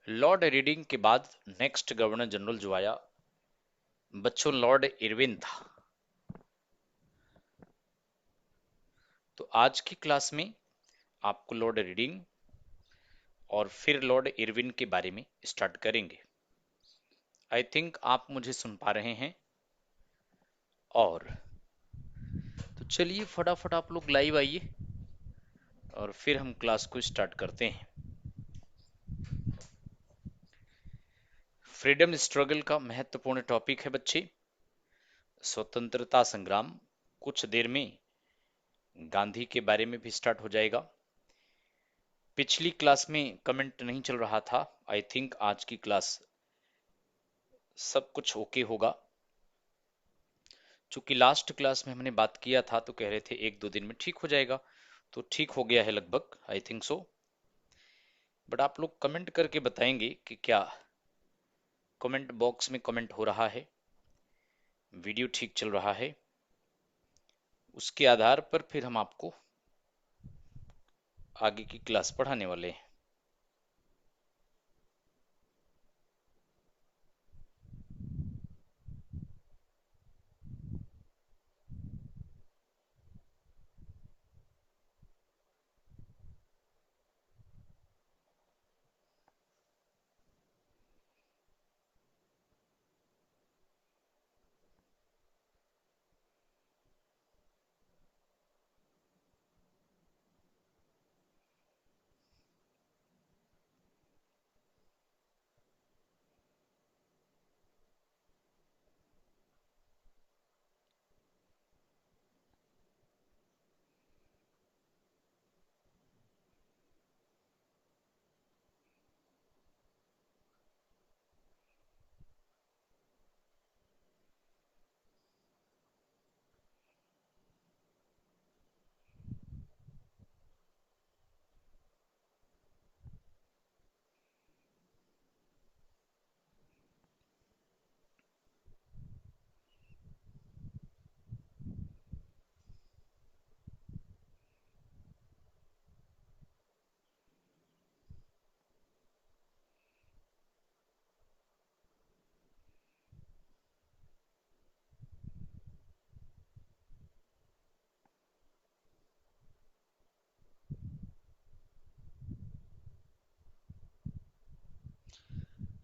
Lord reading के बाद next governor general जो आया बच्चों लॉर्ड इरविन था। तो आज की क्लास में आपको लॉर्ड रीडिंग और फिर लॉर्ड इरविन के बारे में स्टार्ट करेंगे। आई थिंक आप मुझे सुन पा रहे हैं। और तो चलिए फटाफट आप लोग लाइव आइए और फिर हम क्लास को स्टार्ट करते हैं। फ्रीडम स्ट्रगल का महत्वपूर्ण टॉपिक है बच्चे, स्वतंत्रता संग्राम। कुछ देर में गांधी के बारे में भी स्टार्ट हो जाएगा। पिछली क्लास में कमेंट नहीं चल रहा था। आई थिंक आज की क्लास सब कुछ ओके होगा। चूंकि लास्ट क्लास में हमने बात किया था तो कह रहे थे एक दो दिन में ठीक हो जाएगा, तो ठीक हो गया है लगभग, आई थिंक सो। बट आप लोग कमेंट करके बताएंगे कि क्या कमेंट बॉक्स में कमेंट हो रहा है, वीडियो ठीक चल रहा है। उसके आधार पर फिर हम आपको आगे की क्लास पढ़ाने वाले हैं।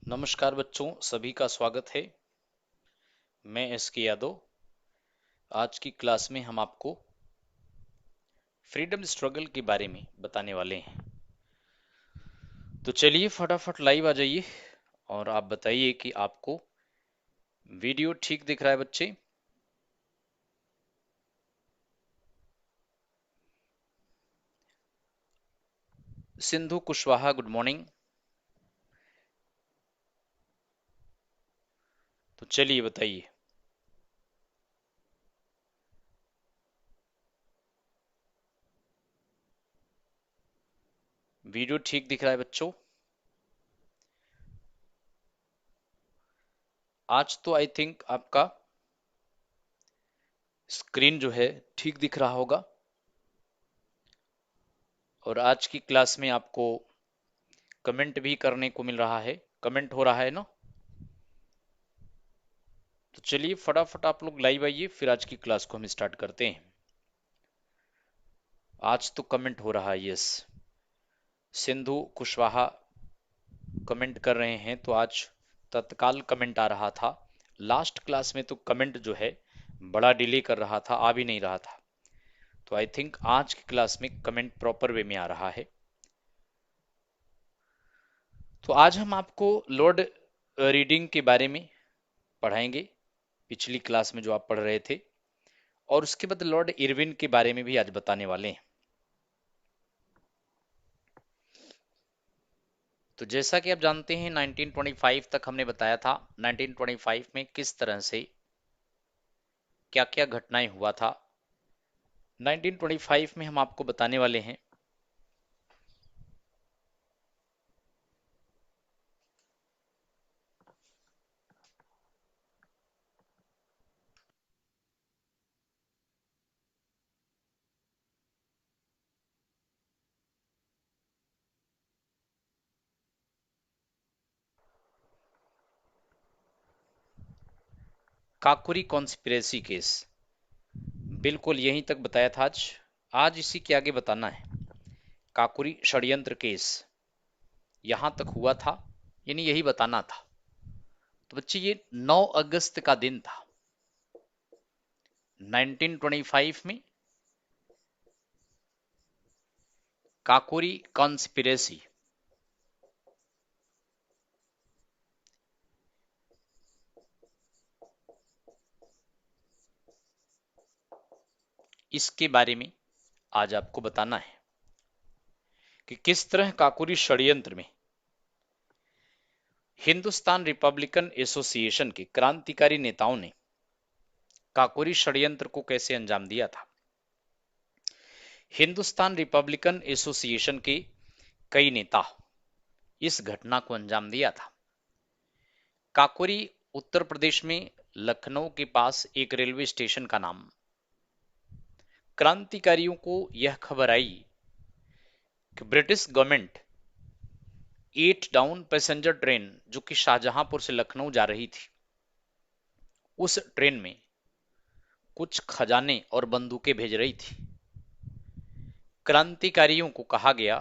नमस्कार बच्चों, सभी का स्वागत है। मैं एस के यादव। आज की क्लास में हम आपको फ्रीडम स्ट्रगल के बारे में बताने वाले हैं। तो चलिए फटाफट लाइव आ जाइए और आप बताइए कि आपको वीडियो ठीक दिख रहा है बच्चे। Sindhu Kushwaha, good morning. तो चलिए बताइए, वीडियो ठीक दिख रहा है बच्चों? आज तो आई थिंक आपका स्क्रीन जो है ठीक दिख रहा होगा। और आज की क्लास में आपको कमेंट भी करने को मिल रहा है, कमेंट हो रहा है ना? तो चलिए फटाफट आप लोग लाइव आइए, फिर आज की क्लास को हम स्टार्ट करते हैं। आज तो कमेंट हो रहा है, यस। सिंधु कुशवाहा कमेंट कर रहे हैं, तो आज तत्काल कमेंट आ रहा था। लास्ट क्लास में तो कमेंट जो है बड़ा डिले कर रहा था, आ भी नहीं रहा था। तो आई थिंक आज की क्लास में कमेंट प्रॉपर वे में आ रहा है। तो आज हम आपको लॉर्ड रीडिंग के बारे में पढ़ाएंगे, पिछली क्लास में जो आप पढ़ रहे थे। और उसके बाद लॉर्ड इरविन के बारे में भी आज बताने वाले हैं। तो जैसा कि आप जानते हैं 1925 तक हमने बताया था। 1925 में किस तरह से क्या क्या घटनाएं हुआ था, 1925 में हम आपको बताने वाले हैं। काकुरी कॉन्स्पिरेसी केस, बिल्कुल यहीं तक बताया था आज। आज इसी के आगे बताना है। काकुरी षड्यंत्र केस यहां तक हुआ था, यानी यही बताना था। तो बच्चे ये 9 अगस्त का दिन था 1925 में। काकोरी कॉन्स्पिरेसी, इसके बारे में आज आपको बताना है कि किस तरह काकोरी षड्यंत्र में हिंदुस्तान रिपब्लिकन एसोसिएशन के क्रांतिकारी नेताओं ने काकोरी षड्यंत्र को कैसे अंजाम दिया था। हिंदुस्तान रिपब्लिकन एसोसिएशन के कई नेता इस घटना को अंजाम दिया था। काकोरी उत्तर प्रदेश में लखनऊ के पास एक रेलवे स्टेशन का नाम। क्रांतिकारियों को यह खबर आई कि British government 8 down passenger train जो कि शाहजहांपुर से लखनऊ जा रही थी, उस ट्रेन में कुछ खजाने और बंदूकें भेज रही थी। क्रांतिकारियों को कहा गया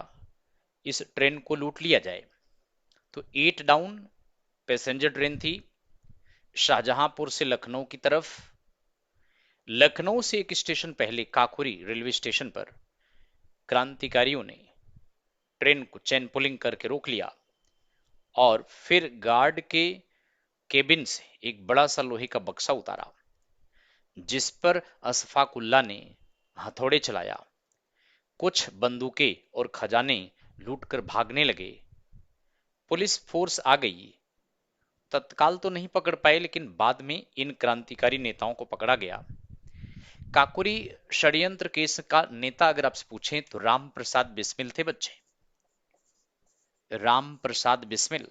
इस ट्रेन को लूट लिया जाए। तो 8 डाउन पैसेंजर ट्रेन थी शाहजहांपुर से लखनऊ की तरफ। लखनऊ से एक स्टेशन पहले काकोरी रेलवे स्टेशन पर क्रांतिकारियों ने ट्रेन को चेन पुलिंग करके रोक लिया और फिर गार्ड के केबिन से एक बड़ा सा लोहे का बक्सा उतारा, जिस पर अशफाकुल्ला ने हथौड़े चलाया। कुछ बंदूकें और खजाने लूटकर भागने लगे। पुलिस फोर्स आ गई। तत्काल तो नहीं पकड़ पाए, लेकिन बाद में इन क्रांतिकारी नेताओं को पकड़ा गया। काकोरी षड्यंत्र केस का नेता अगर आपसे पूछें तो राम प्रसाद बिस्मिल थे बच्चे। राम प्रसाद बिस्मिल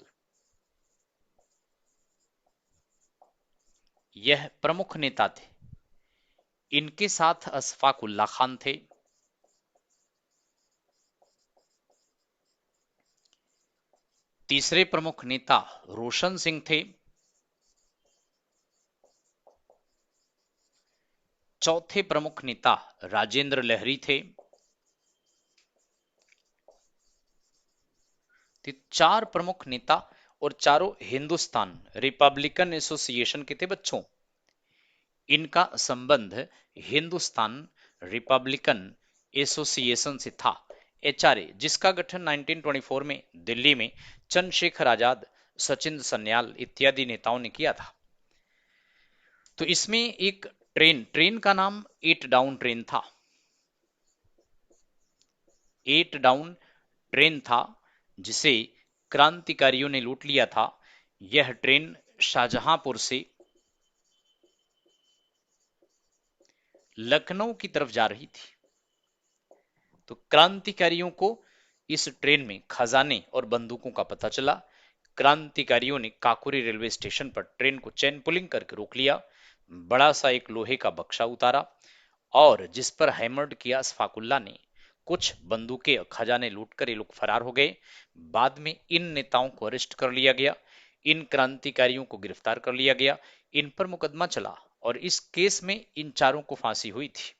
यह प्रमुख नेता थे। इनके साथ अशफाक उल्ला खान थे। तीसरे प्रमुख नेता रोशन सिंह थे। चौथे प्रमुख नेता राजेंद्र लहरी थे। चार प्रमुख नेता और चारों हिंदुस्तान रिपब्लिकन एसोसिएशन के थे बच्चों। इनका संबंध हिंदुस्तान रिपब्लिकन एसोसिएशन से था, एचआरए, जिसका गठन 1924 में दिल्ली में चंद्रशेखर आजाद, सचिंद्र सन्याल इत्यादि नेताओं ने किया था। तो इसमें एक ट्रेन का नाम 8 डाउन ट्रेन था। 8 डाउन ट्रेन था जिसे क्रांतिकारियों ने लूट लिया था। यह ट्रेन शाहजहांपुर से लखनऊ की तरफ जा रही थी। तो क्रांतिकारियों को इस ट्रेन में खजाने और बंदूकों का पता चला। क्रांतिकारियों ने काकोरी रेलवे स्टेशन पर ट्रेन को चेन पुलिंग करके रोक लिया। बड़ा सा एक लोहे का बक्सा उतारा और जिस पर हैमर्ड किया अशफाकुल्ला ने। कुछ बंदूकें खजाने लूटकर ये लोग फरार हो गए। बाद में इन नेताओं को अरेस्ट कर लिया गया। इन क्रांतिकारियों को गिरफ्तार कर लिया गया। इन पर मुकदमा चला और इस केस में इन चारों को फांसी हुई थी।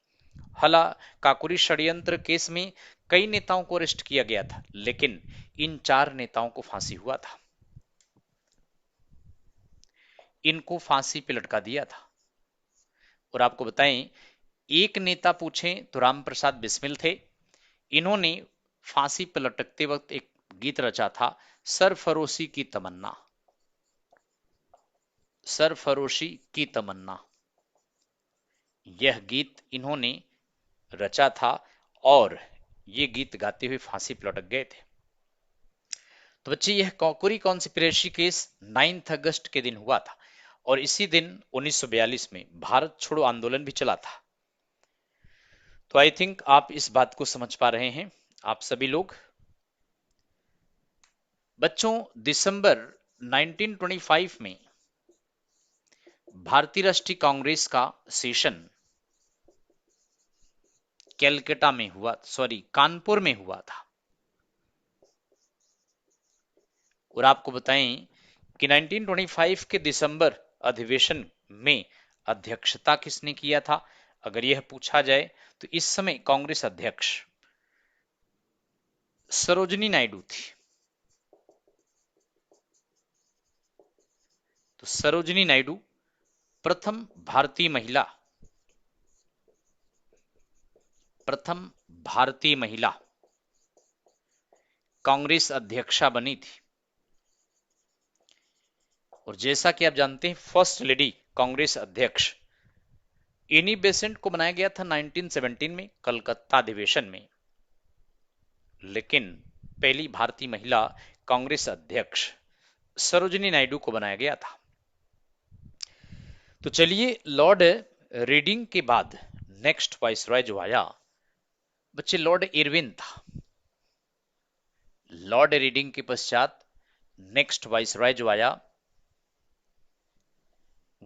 हला काकोरी षड्यंत्र केस में कई नेताओं को अरेस्ट किया गया था, लेकिन इन 4 नेताओं को फांसी हुआ था। इनको फांसी पे लटका दिया था। और आपको बताएं, एक नेता पूछें तो रामप्रसाद बिस्मिल थे। इन्होंने फांसी पर लटकते वक्त एक गीत रचा था, सरफरोशी की तमन्ना। सरफरोशी की तमन्ना, यह गीत इन्होंने रचा था और ये गीत गाते हुए फांसी पर लटक गए थे। तो बच्चे यह काकोरी कॉन्स्पिरेसी केस 9 अगस्त के दिन हुआ था और इसी दिन 1942 में भारत छोड़ो आंदोलन भी चला था। तो आई थिंक आप इस बात को समझ पा रहे हैं आप सभी लोग। बच्चों, दिसंबर 1925 में भारतीय राष्ट्रीय कांग्रेस का सेशन कैलकाटा में हुआ, कानपुर में हुआ था। और आपको बताएं कि 1925 के दिसंबर अधिवेशन में अध्यक्षता किसने किया था? अगर यह पूछा जाए तो इस समय कांग्रेस अध्यक्ष सरोजिनी नायडू थी। तो सरोजिनी नायडू प्रथम भारतीय महिला कांग्रेस अध्यक्षा बनी थी। और जैसा कि आप जानते हैं, फर्स्ट लेडी कांग्रेस अध्यक्ष एनी बेसेंट को बनाया गया था 1917 में कलकत्ता अधिवेशन में, लेकिन पहली भारतीय महिला कांग्रेस अध्यक्ष सरोजिनी नायडू को बनाया गया था। तो चलिए, लॉर्ड रीडिंग के बाद नेक्स्ट वाइसरॉय जो आया बच्चे लॉर्ड इरविन था। लॉर्ड रीडिंग के पश्चात नेक्स्ट वाइसरॉय जो आया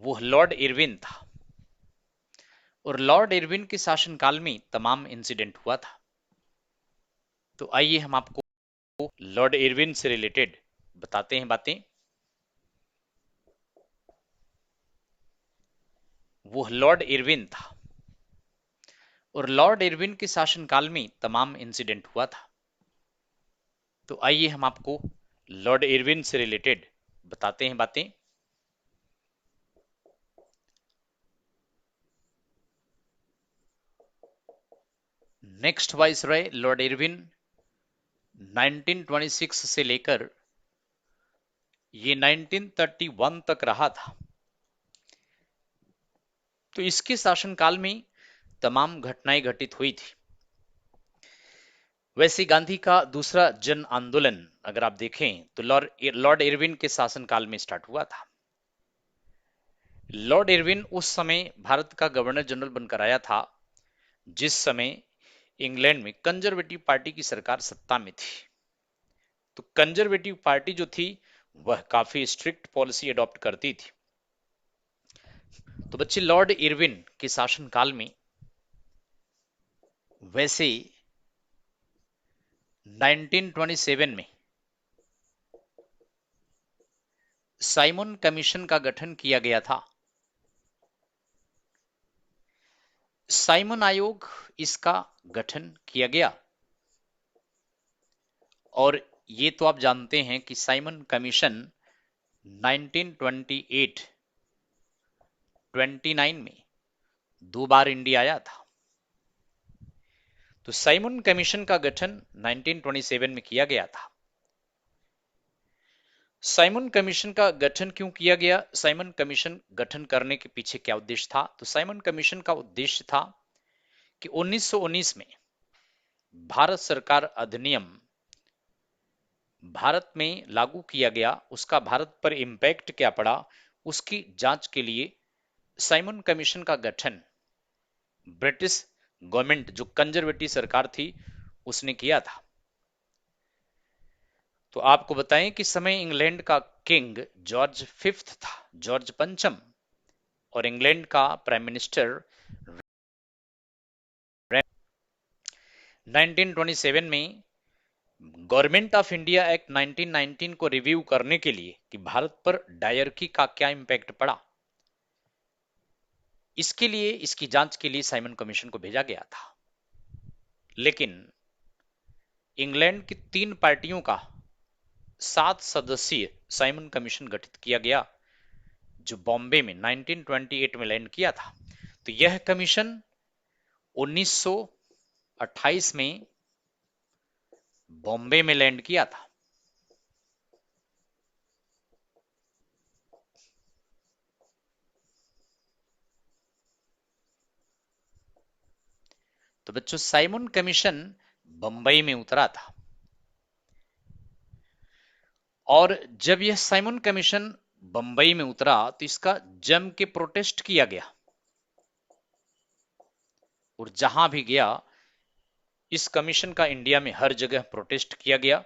वो लॉर्ड इरविन था। और लॉर्ड इरविन के शासनकाल में तमाम इंसिडेंट हुआ था। तो आइए हम आपको लॉर्ड इरविन से रिलेटेड बताते हैं बातें। वो लॉर्ड इरविन था और लॉर्ड इरविन के शासनकाल में तमाम इंसिडेंट हुआ था। तो आइए हम आपको लॉर्ड इरविन से रिलेटेड बताते हैं बातें। नेक्स्ट वाइसरॉय लॉर्ड इरविन 1926 से लेकर ये 1931 तक रहा था। तो इसके शासनकाल में तमाम घटनाएं घटित हुई थी। वैसे गांधी का दूसरा जन आंदोलन अगर आप देखें तो लॉर्ड इरविन के शासनकाल में स्टार्ट हुआ था। लॉर्ड इरविन उस समय भारत का गवर्नर जनरल बनकर आया था जिस समय इंग्लैंड में कंजर्वेटिव पार्टी की सरकार सत्ता में थी। तो कंजर्वेटिव पार्टी जो थी वह काफी स्ट्रिक्ट पॉलिसी अडॉप्ट करती थी। तो बच्चे लॉर्ड इरविन के शासनकाल में वैसे 1927 में साइमन कमीशन का गठन किया गया था। साइमन आयोग इसका गठन किया गया और ये तो आप जानते हैं कि साइमन कमीशन 1928 29 में दो बार इंडिया आया था। तो साइमन कमीशन का गठन 1927 में किया गया था। साइमन कमीशन का गठन क्यों किया गया? साइमन कमीशन गठन करने के पीछे क्या उद्देश्य था? तो साइमन कमीशन का उद्देश्य था कि 1919 में भारत सरकार अधिनियम भारत में लागू किया गया, उसका भारत पर इंपैक्ट क्या पड़ा, उसकी जांच के लिए साइमन कमीशन का गठन ब्रिटिश गवर्नमेंट जो कंजर्वेटिव सरकार थी उसने किया था। तो आपको बताएं कि समय इंग्लैंड का किंग जॉर्ज फिफ्थ था, जॉर्ज पंचम, और इंग्लैंड का प्राइम मिनिस्टर 1927 में गवर्नमेंट ऑफ इंडिया एक्ट 1919 को रिव्यू करने के लिए कि भारत पर डायरकी का क्या इंपैक्ट पड़ा, इसके लिए इसकी जांच के लिए साइमन कमीशन को भेजा गया था। लेकिन इंग्लैंड की 3 पार्टियों का 7 सदस्यीय साइमन कमीशन गठित किया गया जो बॉम्बे में 1928 में लैंड किया था। तो यह कमीशन 1928 में बॉम्बे में लैंड किया था। तो बच्चों साइमन कमीशन बंबई में उतरा था और जब यह साइमन कमीशन बंबई में उतरा तो इसका जम के प्रोटेस्ट किया गया और जहां भी गया इस कमीशन का इंडिया में हर जगह प्रोटेस्ट किया गया।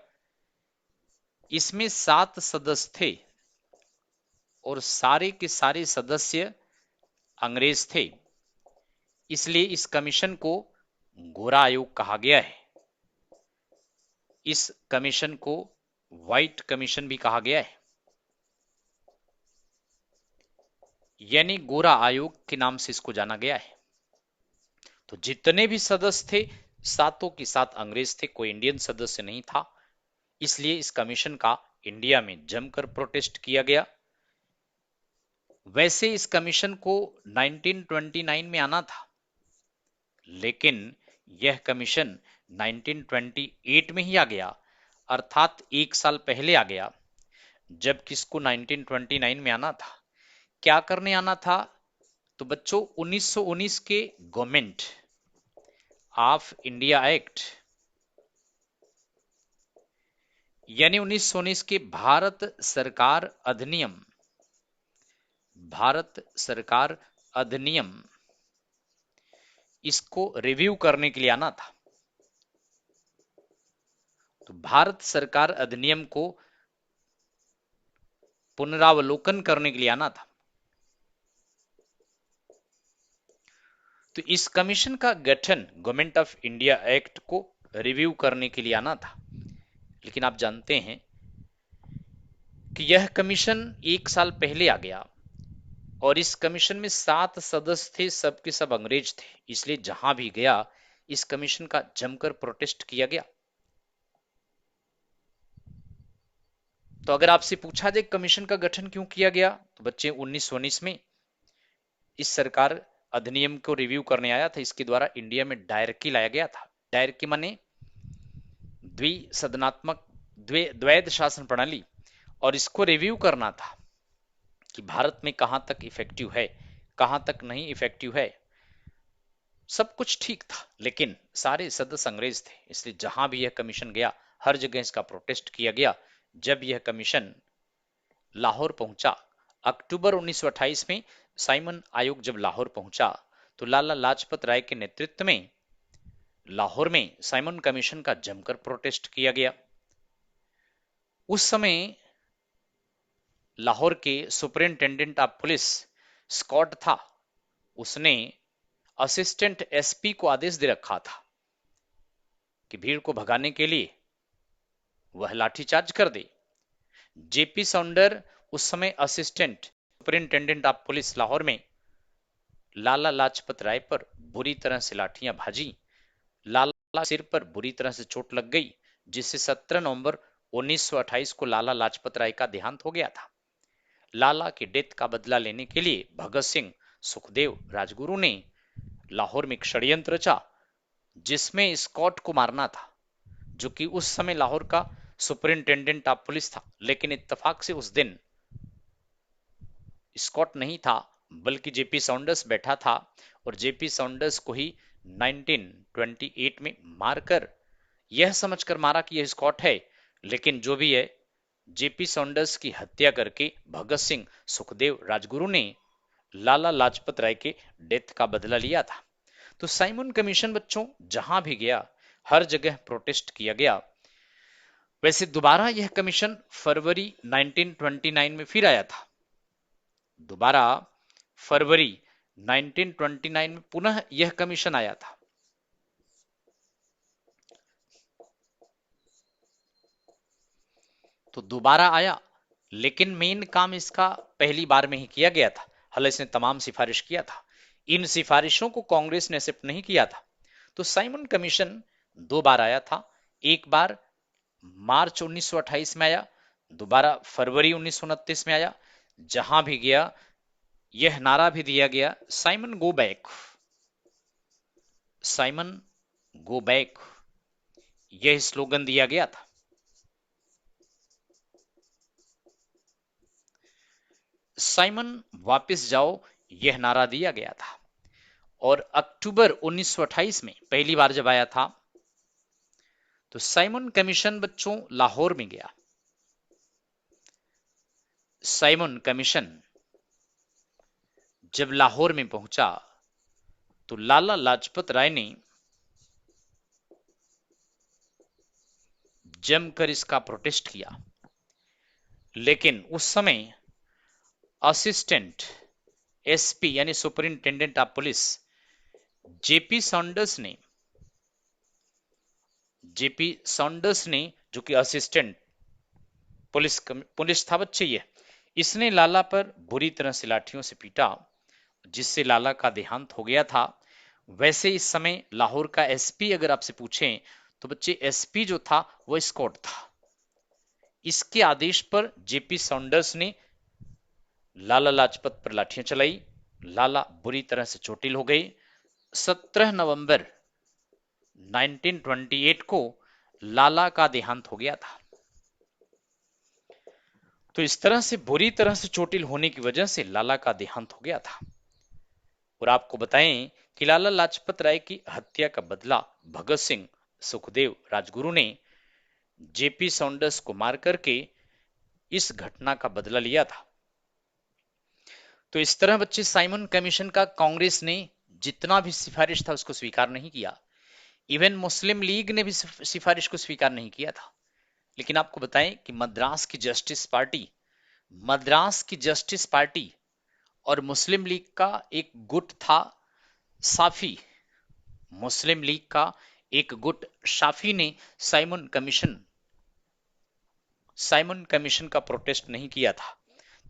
इसमें 7 सदस्य थे और सारे के सारे सदस्य अंग्रेज थे, इसलिए इस कमीशन को गोरा आयोग कहा गया है। इस कमीशन को व्हाइट कमीशन भी कहा गया है। यानी गोरा आयोग के नाम से इसको जाना गया है। तो जितने भी सदस्य थे सातों के सात अंग्रेज थे, कोई इंडियन सदस्य नहीं था। इसलिए इस कमीशन का इंडिया में जमकर प्रोटेस्ट किया गया। वैसे इस कमीशन को 1929 में आना था, लेकिन यह कमीशन 1928 में ही आ गया, अर्थात एक साल पहले आ गया। जब किसको 1929 में आना था, क्या करने आना था? तो बच्चों 1919 के गवर्नमेंट ऑफ इंडिया एक्ट, यानी 1919 के भारत सरकार अधिनियम, भारत सरकार अधिनियम, इसको रिव्यू करने के लिए आना था। तो भारत सरकार अधिनियम को पुनरावलोकन करने के लिए आना था। तो इस कमीशन का गठन गवर्नमेंट ऑफ इंडिया एक्ट को रिव्यू करने के लिए आना था। लेकिन आप जानते हैं कि यह कमीशन एक साल पहले आ गया और इस कमीशन में 7 सदस्य थे, सब के सब अंग्रेज थे। इसलिए जहां भी गया इस कमीशन का जमकर प्रोटेस्ट किया गया। तो अगर आपसे पूछा जाए कमीशन का गठन क्यों किया गया, तो बच्चे 1919 में इस सरकार अधिनियम को रिव्यू करने आया था। इसके द्वारा इंडिया में डायरकी लाया गया था। डायरकी माने द्विसदनात्मक द्वैध शासन प्रणाली, और इसको रिव्यू करना था कि भारत में कहां तक इफेक्टिव है, कहां तक नहीं इफेक्टिव है। सब कुछ ठीक था, लेकिन सारे सदस्य अंग्रेज थे। इसलिए जहां भी यह कमीशन गया हर जगह इसका प्रोटेस्ट किया गया। जब यह कमीशन लाहौर पहुंचा अक्टूबर 1928 में, साइमन आयोग जब लाहौर पहुंचा तो लाला लाजपत राय के नेतृत्व में लाहौर में साइमन कमीशन का जमकर प्रोटेस्ट किया गया। उस समय लाहौर के सुपरिंटेंडेंट ऑफ पुलिस स्कॉट था। उसने असिस्टेंट एसपी को आदेश दे रखा था कि भीड़ को भगाने के लिए वह लाठीचार्ज कर दे। जेपी साउंडर उस समय assistant superintendent of police Lahore में लाला लाजपत राय पर बुरी तरह से लाठियां भाजी। लाला सिर पर बुरी तरह से चोट लग गई, जिससे 17 नवंबर 1928 को लाला लाजपत राय का देहांत हो गया था। लाला की डेथ का बदला लेने के लिए भगत सिंह, सुखदेव, राजगुरु ने लाहौर में एक षड्यंत्र रचा, जिसमें स्कॉट को मारना था, जो कि उस समय लाहौर का सुपरिंटेंडेंट ऑफ पुलिस था। लेकिन इत्तेफाक से उस दिन स्कॉट नहीं था, बल्कि जेपी साउंडर्स बैठा था, और जेपी साउंडर्स को ही 1928 में मारकर, यह समझकर मारा कि यह स्कॉट है, लेकिन जो भी है, जेपी साउंडर्स की हत्या करके भगत सिंह, सुखदेव, राजगुरु ने लाला लाजपत राय के डेथ का बदला लिया था। तो साइमन कमीशन बच्चों जहां भी गया हर जगह प्रोटेस्ट किया गया। वैसे दोबारा यह कमीशन फरवरी 1929 में फिर आया था। दोबारा फरवरी 1929 में पुनः यह कमीशन आया था। तो दोबारा आया, लेकिन मेन काम इसका पहली बार में ही किया गया था। हालांकि इसने तमाम सिफारिश किया था, इन सिफारिशों को कांग्रेस ने एक्सेप्ट नहीं किया था। तो साइमन कमीशन दो बार आया था। एक बार मार्च 1928 में आया, दोबारा फरवरी 1929 में आया। जहां भी गया यह नारा भी दिया गया, Simon go back, Simon go back, यह स्लोगन दिया गया था। साइमन वापस जाओ, यह नारा दिया गया था। और अक्टूबर 1928 में पहली बार जब आया था, तो साइमन कमीशन बच्चों लाहौर में गया। साइमन कमीशन जब लाहौर में पहुंचा तो लाला लाजपत राय ने जमकर इसका प्रोटेस्ट किया। लेकिन उस समय असिस्टेंट एसपी यानी superintendent of police JP Saunders ने, जो कि असिस्टेंट पुलिस था बच्चे, ये इसने लाला पर बुरी तरह से लाठियों से पीटा, जिससे लाला का देहांत हो गया था। वैसे इस समय लाहौर का एसपी अगर आपसे पूछें तो बच्चे एसपी जो था वो स्कॉट था। इसके आदेश पर जेपी सॉन्डर्स ने लाला लाजपत पर लाठियां चलाई। लाला बुरी तरह से चोटिल हो गए। 17 नवंबर 1928 को लाला का देहांत हो गया था। तो इस तरह से बुरी तरह से चोटिल होने की वजह से लाला का देहांत हो गया था। और आपको बताएं कि लाला लाजपत राय की हत्या का बदला भगत सिंह, सुखदेव, राजगुरु ने जेपी सॉन्डर्स को मार करके इस घटना का बदला लिया था। तो इस तरह बच्चे साइमन कमीशन का कांग्रेस ने जितना भी सिफारिश था उसको स्वीकार नहीं किया। इवन मुस्लिम लीग ने भी सिफारिश को स्वीकार नहीं किया था। लेकिन आपको बताएं कि मद्रास की जस्टिस पार्टी और मुस्लिम लीग का एक गुट था साफी। मुस्लिम लीग का एक गुट शाफी ने साइमन कमीशन का प्रोटेस्ट नहीं किया था।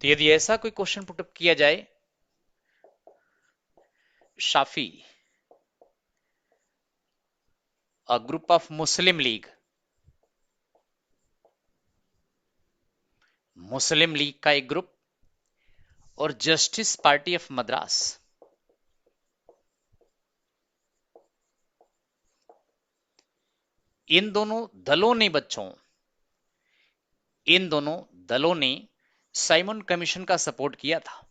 तो यदि ऐसा कोई क्वेश्चन पुटअप किया जाए, Shafi a group of Muslim league, Muslim league का एक ग्रुप और जस्टिस पार्टी ऑफ मद्रास, इन दोनों दलों ने साइमन कमीशन का सपोर्ट किया था।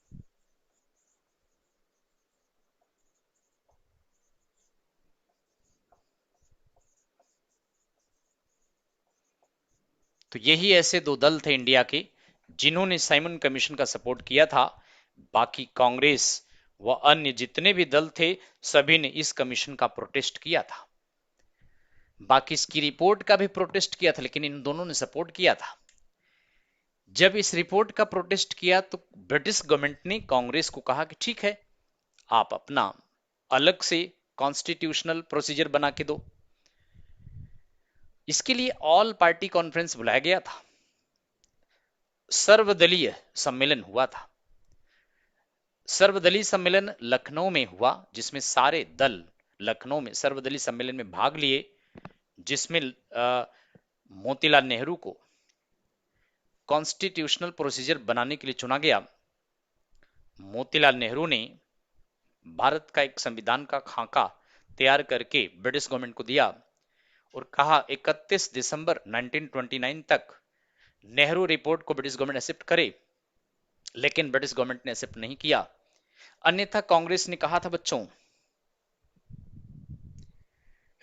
तो यही ऐसे दो दल थे इंडिया के जिन्होंने साइमन कमीशन का सपोर्ट किया था। बाकी कांग्रेस व अन्य जितने भी दल थे सभी ने इस कमीशन का प्रोटेस्ट किया था। बाकी इसकी रिपोर्ट का भी प्रोटेस्ट किया था, लेकिन इन दोनों ने सपोर्ट किया था। जब इस रिपोर्ट का प्रोटेस्ट किया तो ब्रिटिश गवर्नमेंट ने कांग्रेस को कहा कि ठीक है, आप अपना अलग से कॉन्स्टिट्यूशनल प्रोसीजर बना के दो। इसके लिए ऑल पार्टी कॉन्फ्रेंस बुलाया गया था, सर्वदलीय सम्मेलन हुआ था। सर्वदलीय सम्मेलन लखनऊ में हुआ, जिसमें सारे दल लखनऊ में सर्वदलीय सम्मेलन में भाग लिए, जिसमें मोतीलाल नेहरू को कॉन्स्टिट्यूशनल प्रोसीजर बनाने के लिए चुना गया। मोतीलाल नेहरू ने भारत का एक संविधान का खाका तैयार करके ब्रिटिश गवर्नमेंट को दिया और कहा 31 दिसंबर 1929 तक नेहरू रिपोर्ट को ब्रिटिश गवर्नमेंट एक्सेप्ट करे। लेकिन ब्रिटिश गवर्नमेंट ने एक्सेप्ट नहीं किया। अन्यथा कांग्रेस ने कहा था बच्चों,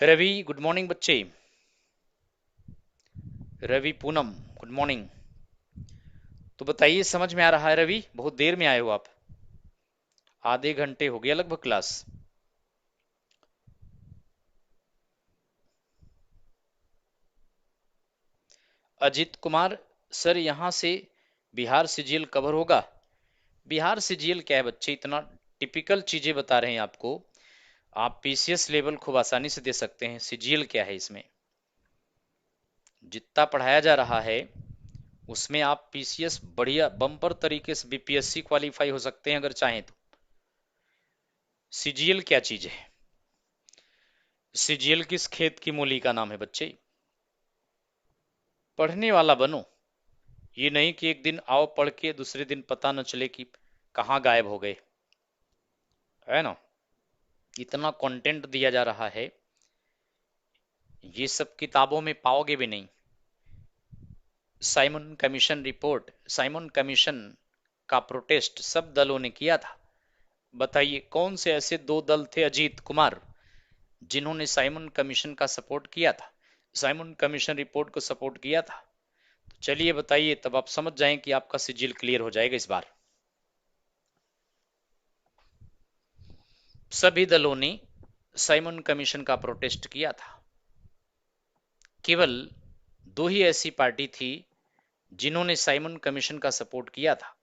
रवि गुड मॉर्निंग बच्चे, रवि पूनम गुड मॉर्निंग। तो बताइए, समझ में आ रहा है रवि? बहुत देर में आए हो आप, आधे घंटे हो गया लगभग क्लास। अजीत कुमार सर, यहां से बिहार सीजीएल कवर होगा? बिहार सीजीएल क्या है बच्चे, इतना टिपिकल चीजें बता रहे हैं आपको। आप पीसीएस लेवल खूब आसानी से दे सकते हैं। सीजीएल क्या है? इसमें जितना पढ़ाया जा रहा है उसमें आप पीसीएस बढ़िया बम्पर तरीके से बीपीएससी क्वालिफाई हो सकते हैं अगर चाहें तो। सीजीएल क्या चीज है? सीजीएल किस खेत की मूली का नाम है बच्चे? पढ़ने वाला बनो, ये नहीं कि एक दिन आओ पढ़ के दूसरे दिन पता न चले कि कहाँ गायब हो गए, है ना। इतना कंटेंट दिया जा रहा है, ये सब किताबों में पाओगे भी नहीं। Simon commission report, Simon commission का प्रोटेस्ट सब दलों ने किया था। बताइए कौन से ऐसे दो दल थे अजीत कुमार जिन्होंने साइमन कमीशन का सपोर्ट किया था, साइमन कमीशन रिपोर्ट को सपोर्ट किया था? तो चलिए बताइए, तब आप समझ जाएं कि आपका सिजिल क्लियर हो जाएगा इस बार। सभी दलों ने साइमन कमीशन का प्रोटेस्ट किया था। केवल दो ही ऐसी पार्टी थी जिन्होंने साइमन कमीशन का सपोर्ट किया था।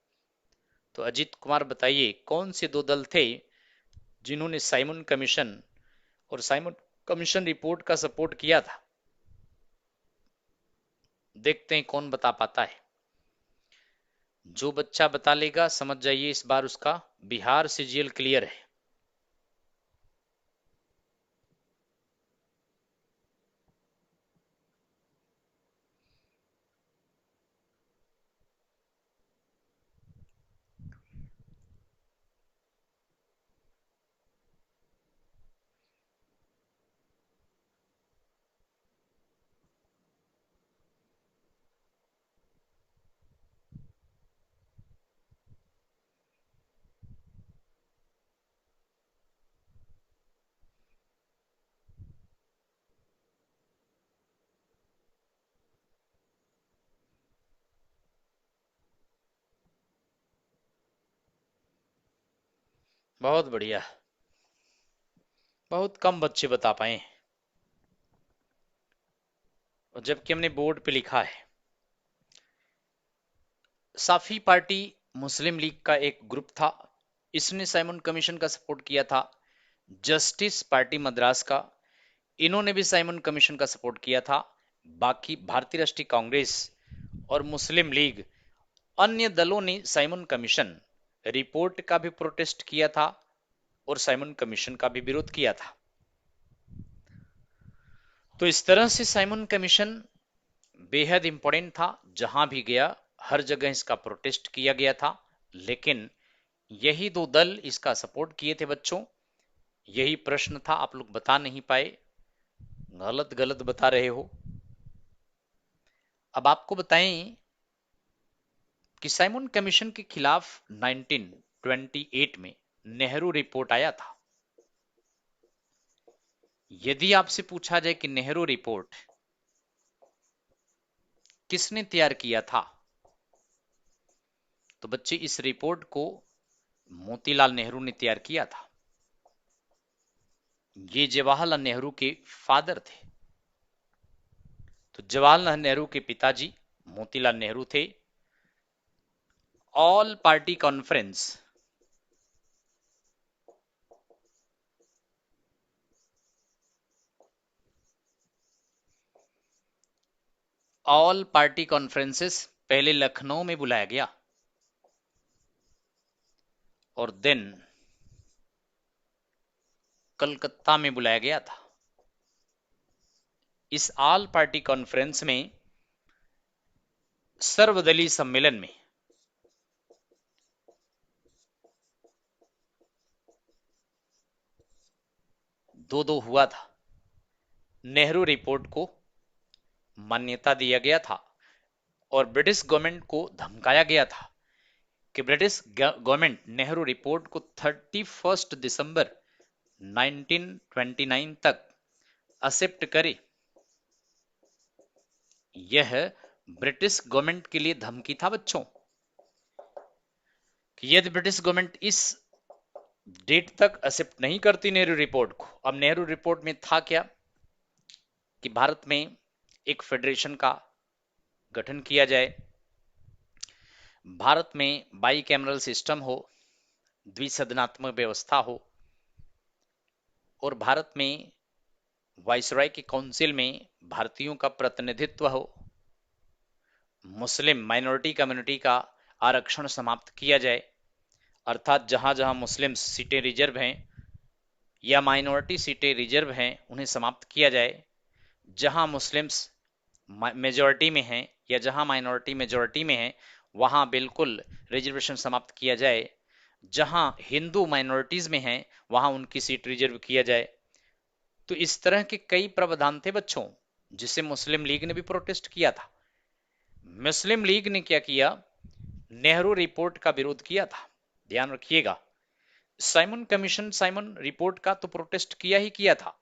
तो अजीत कुमार बताइए कौन से दो दल थे जिन्होंने साइमन कमीशन और साइमन कमीशन रिपोर्ट का सपोर्ट किया था? देखते हैं कौन बता पाता है। जो बच्चा बता लेगा समझ जाइए इस बार उसका बिहार सीजीएल क्लियर है। बहुत बढ़िया। बहुत कम बच्चे बता पाए, और जबकि हमने बोर्ड पे लिखा है। साफी पार्टी मुस्लिम लीग का एक ग्रुप था, इसने साइमन कमीशन का सपोर्ट किया था। जस्टिस पार्टी मद्रास का, इन्होंने भी साइमन कमीशन का सपोर्ट किया था। बाकी भारतीय राष्ट्रीय कांग्रेस और मुस्लिम लीग, अन्य दलों ने साइमन कमीशन रिपोर्ट का भी प्रोटेस्ट किया था और साइमन कमीशन का भी विरोध किया था। तो इस तरह से साइमन कमीशन बेहद इंपॉर्टेंट था, जहां भी गया हर जगह इसका प्रोटेस्ट किया गया था। लेकिन यही दो दल इसका सपोर्ट किए थे बच्चों। यही प्रश्न था, आप लोग बता नहीं पाए, गलत गलत बता रहे हो। अब आपको बताएं कि साइमन कमीशन के खिलाफ 1928 में नेहरू रिपोर्ट आया था। यदि आपसे पूछा जाए कि नेहरू रिपोर्ट किसने तैयार किया था, तो बच्चे इस रिपोर्ट को मोतीलाल नेहरू ने तैयार किया था। ये जवाहरलाल नेहरू के फादर थे। तो जवाहरलाल नेहरू के पिताजी मोतीलाल नेहरू थे। All party conference, all party conferences पहले लखनऊ में बुलाया गया और देन कलकत्ता में बुलाया गया था। इस ऑल पार्टी कॉन्फ्रेंस में सर्वदलीय सम्मेलन में दो दो हुआ था। नेहरू रिपोर्ट को मान्यता दिया गया था और ब्रिटिश गवर्नमेंट को धमकाया गया था कि ब्रिटिश गवर्नमेंट नेहरू रिपोर्ट को 31 दिसंबर 1929 तक एक्सेप्ट करे। यह ब्रिटिश गवर्नमेंट के लिए धमकी था बच्चों, कि यदि ब्रिटिश गवर्नमेंट इस डेट तक एक्सेप्ट नहीं करती नेहरू रिपोर्ट को। अब नेहरू रिपोर्ट में था क्या कि भारत में एक फेडरेशन का गठन किया जाए, भारत में बाई कैमरल सिस्टम हो, द्विसदनात्मक व्यवस्था हो, और भारत में वाइसरॉय की काउंसिल में भारतीयों का प्रतिनिधित्व हो, मुस्लिम माइनॉरिटी कम्युनिटी का आरक्षण समाप्त किया जाए, अर्थात जहां जहां मुस्लिम सीटें रिजर्व हैं या माइनॉरिटी सीटें रिजर्व हैं उन्हें समाप्त किया जाए, जहां मुस्लिम्स मेजॉरिटी में हैं या जहां माइनॉरिटी मेजॉरिटी में है वहां बिल्कुल रिजर्वेशन समाप्त किया जाए, जहां हिंदू माइनॉरिटीज में हैं वहां उनकी सीट रिजर्व किया जाए। तो इस तरह के कई प्रावधान थे बच्चों, जिसे मुस्लिम लीग ने भी प्रोटेस्ट किया था। मुस्लिम लीग ने क्या किया, नेहरू रिपोर्ट का विरोध किया था। ध्यान रखिएगा, साइमन कमीशन साइमन रिपोर्ट का तो प्रोटेस्ट किया ही किया था,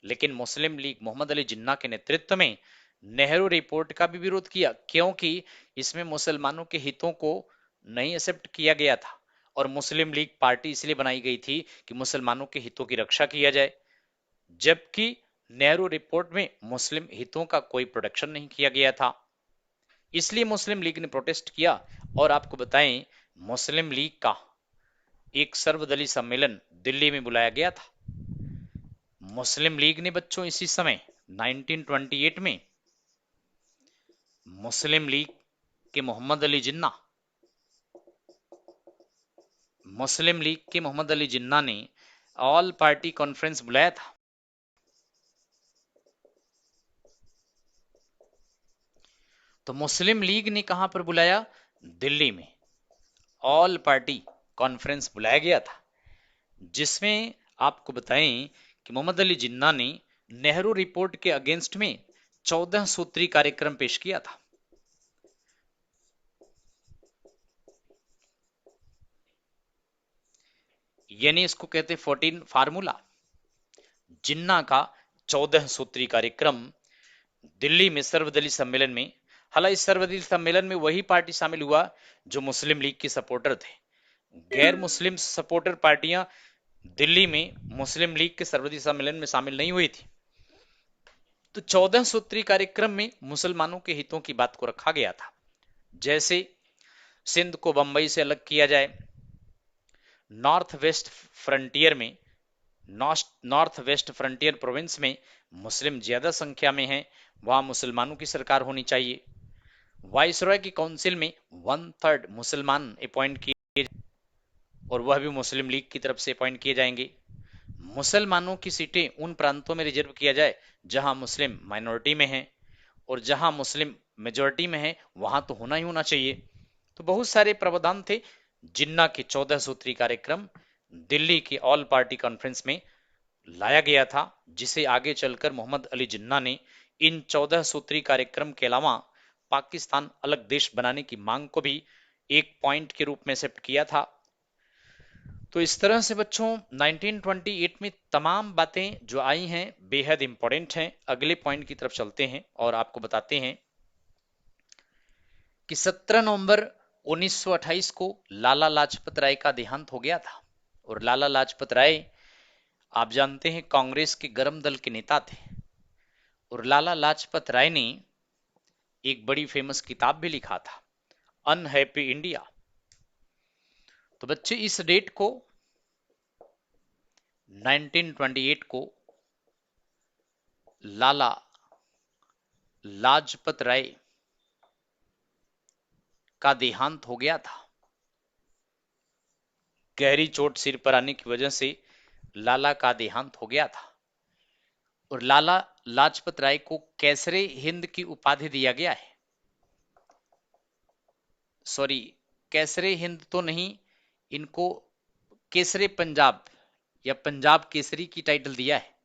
लेकिन मुस्लिम लीग मोहम्मद अली जिन्ना के नेतृत्व में नेहरू रिपोर्ट का भी विरोध किया, क्योंकि इसमें मुसलमानों के हितों को नहीं एक्सेप्ट किया गया था। और मुस्लिम लीग पार्टी इसलिए बनाई गई थी कि मुसलमानों के हितों की रक्षा किया जाए, जबकि नेहरू रिपोर्ट में मुस्लिम हितों का कोई प्रोटेक्शन नहीं किया गया था। इसलिए मुस्लिम लीग ने प्रोटेस्ट किया। और आपको बताएं, मुस्लिम लीग का एक सर्वदलीय सम्मेलन दिल्ली में बुलाया गया था। मुस्लिम लीग ने बच्चों इसी समय 1928 में मुस्लिम लीग के मोहम्मद अली जिन्ना मुस्लिम लीग के मोहम्मद अली जिन्ना ने ऑल पार्टी कॉन्फ्रेंस बुलाया था? तो मुस्लिम लीग ने कहां पर बुलाया? दिल्ली में ऑल पार्टी कॉन्फ्रेंस बुलाया गया था, जिसमें आपको बताएं कि मोहम्मद अली जिन्ना ने नेहरू रिपोर्ट के अगेंस्ट में 14 सूत्री कार्यक्रम पेश किया था। यानी इसको कहते 14 फार्मूला। जिन्ना का 14 सूत्री कार्यक्रम दिल्ली में सर्वदलीय सम्मेलन में, हालांकि इस सर्वदलीय सम्मेलन में वही पार्टी शामिल हुआ जो मुस्लिम लीग के सपोर्टर थे। गैर मुस्लिम सपोर्टर पार्टियां दिल्ली में मुस्लिम लीग के सर्वदलीय सम्मेलन में शामिल नहीं हुई थी। तो 14 सूत्री कार्यक्रम में मुसलमानों के हितों की बात को रखा गया था, जैसे सिंध को बंबई से अलग किया जाए, नॉर्थ वेस्ट फ्रंटियर में, नॉर्थ वेस्ट फ्रंटियर प्रोविंस में मुस्लिम ज्यादा संख्या में हैं, वहां मुसलमानों की सरकार होनी चाहिए। वाइसरॉय की काउंसिल में 1/3 मुसलमान अपॉइंट किए और वह भी मुस्लिम लीग की तरफ से अपॉइंट किए जाएंगे। मुसलमानों की सीटें उन प्रांतों में रिजर्व किया जाए जहां मुस्लिम माइनॉरिटी में हैं, और जहां मुस्लिम मेजोरिटी में है वहां तो होना ही होना चाहिए। तो बहुत सारे प्रावधान थे। जिन्ना के 14 सूत्री कार्यक्रम दिल्ली की ऑल पार्टी कॉन्फ्रेंस में लाया गया था, जिसे आगे चलकर मोहम्मद अली जिन्ना ने इन 14 सूत्री कार्यक्रम के अलावा पाकिस्तान अलग देश बनाने की मांग को भी एक पॉइंट के रूप में एक्सेप्ट किया था। तो इस तरह से बच्चों 1928 में तमाम बातें जो आई हैं बेहद इंपॉर्टेंट हैं। अगले पॉइंट की तरफ चलते हैं और आपको बताते हैं कि 17 नवंबर 1928 को लाला लाजपत राय का देहांत हो गया था। और लाला लाजपत राय आप जानते हैं कांग्रेस के गरम दल के नेता थे। और लाला लाजपत राय ने एक बड़ी फेमस किताब भी लिखा था, अनहैप्पी इंडिया। तो बच्चे इस डेट को 1928 को लाला लाजपत राय का देहांत हो गया था। गहरी चोट सिर पर आने की वजह से लाला का देहांत हो गया था। और लाला लाजपत राय को कैसरे हिंद की उपाधि दिया गया है। सॉरी, कैसरे हिंद तो नहीं, इनको केसरे पंजाब या पंजाब केसरी की टाइटल दिया है।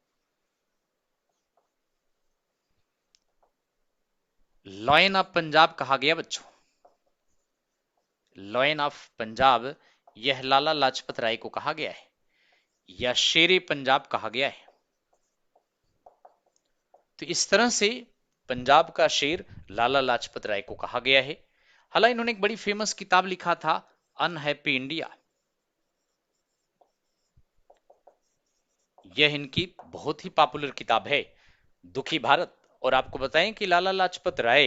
लॉयन ऑफ पंजाब कहा गया बच्चों, लॉयन ऑफ पंजाब यह लाला लाजपत राय को कहा गया है, या शेरे पंजाब कहा गया है। तो इस तरह से पंजाब का शेर लाला लाजपत राय को कहा गया है। हालांकि इन्होंने एक बड़ी फेमस किताब लिखा था, अनहैप्पी इंडिया। यह इनकी बहुत ही पॉपुलर किताब है, दुखी भारत। और आपको बताएं कि लाला लाजपत राय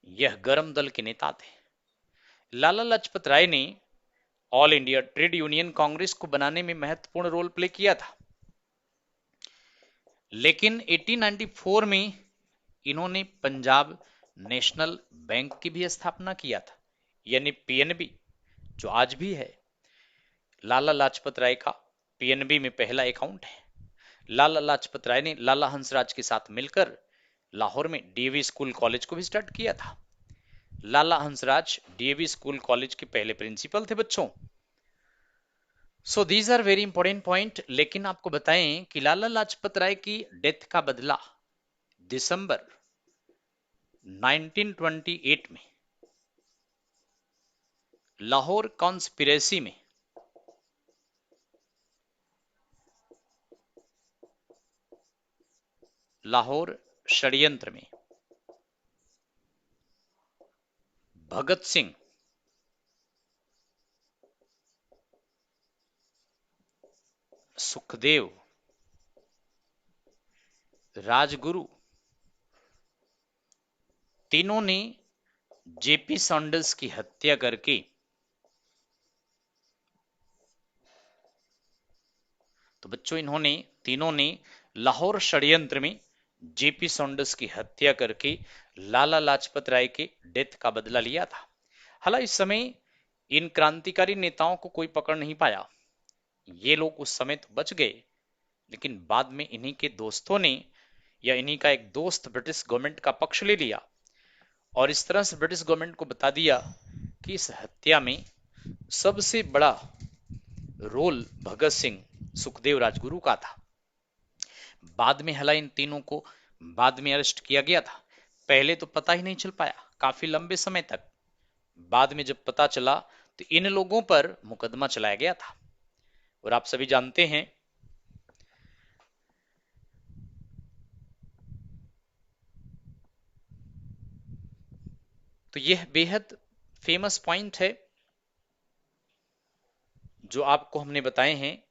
यह गरम दल के नेता थे। लाला लाजपत राय ने all India trade union Congress को बनाने में महत्वपूर्ण रोल प्ले किया था। लेकिन 1894 में इन्होंने पंजाब नेशनल बैंक की भी स्थापना किया था, यानी पीएनबी, जो आज भी है। लाला लाजपत राय का पीएनबी में पहला अकाउंट है। लाला लाजपत राय ने लाला हंसराज के साथ मिलकर लाहौर में डीएवी स्कूल कॉलेज को भी स्टार्ट किया था। Lala Hansraj DAV school college के पहले प्रिंसिपल थे बच्चों। So these are very important point. लेकिन आपको बताएं कि लाला लाजपत राय की डेथ का बदला दिसंबर 1928 में लाहौर कॉन्स्पिरेसी में लाहौर षड्यंत्र में भगत सिंह, सुखदेव, राजगुरु तीनों ने जेपी सॉन्डर्स की हत्या करके तो बच्चों इन्होंने तीनों ने लाहौर षड्यंत्र में जेपी सॉन्डर्स की हत्या करके लाला लाजपत राय के डेथ का बदला लिया था। हालांकि इस समय इन क्रांतिकारी नेताओं को कोई पकड़ नहीं पाया। ये लोग उस समय तो बच गए, लेकिन बाद में इन्हीं के दोस्तों ने या इन्हीं का एक दोस्त ब्रिटिश गवर्नमेंट का पक्ष ले लिया और इस तरह से ब्रिटिश गवर्नमेंट को बता दिया कि इस हत्या में सबसे बड़ा रोल भगत सिंह सुखदेव राजगुरु का था। बाद में हालांकि इन तीनों को बाद में अरेस्ट किया गया था, पहले तो पता ही नहीं चल पाया काफी लंबे समय तक। बाद में जब पता चला तो इन लोगों पर मुकदमा चलाया गया था। और आप सभी जानते हैं तो यह बेहद फेमस पॉइंट है जो आपको हमने बताए हैं।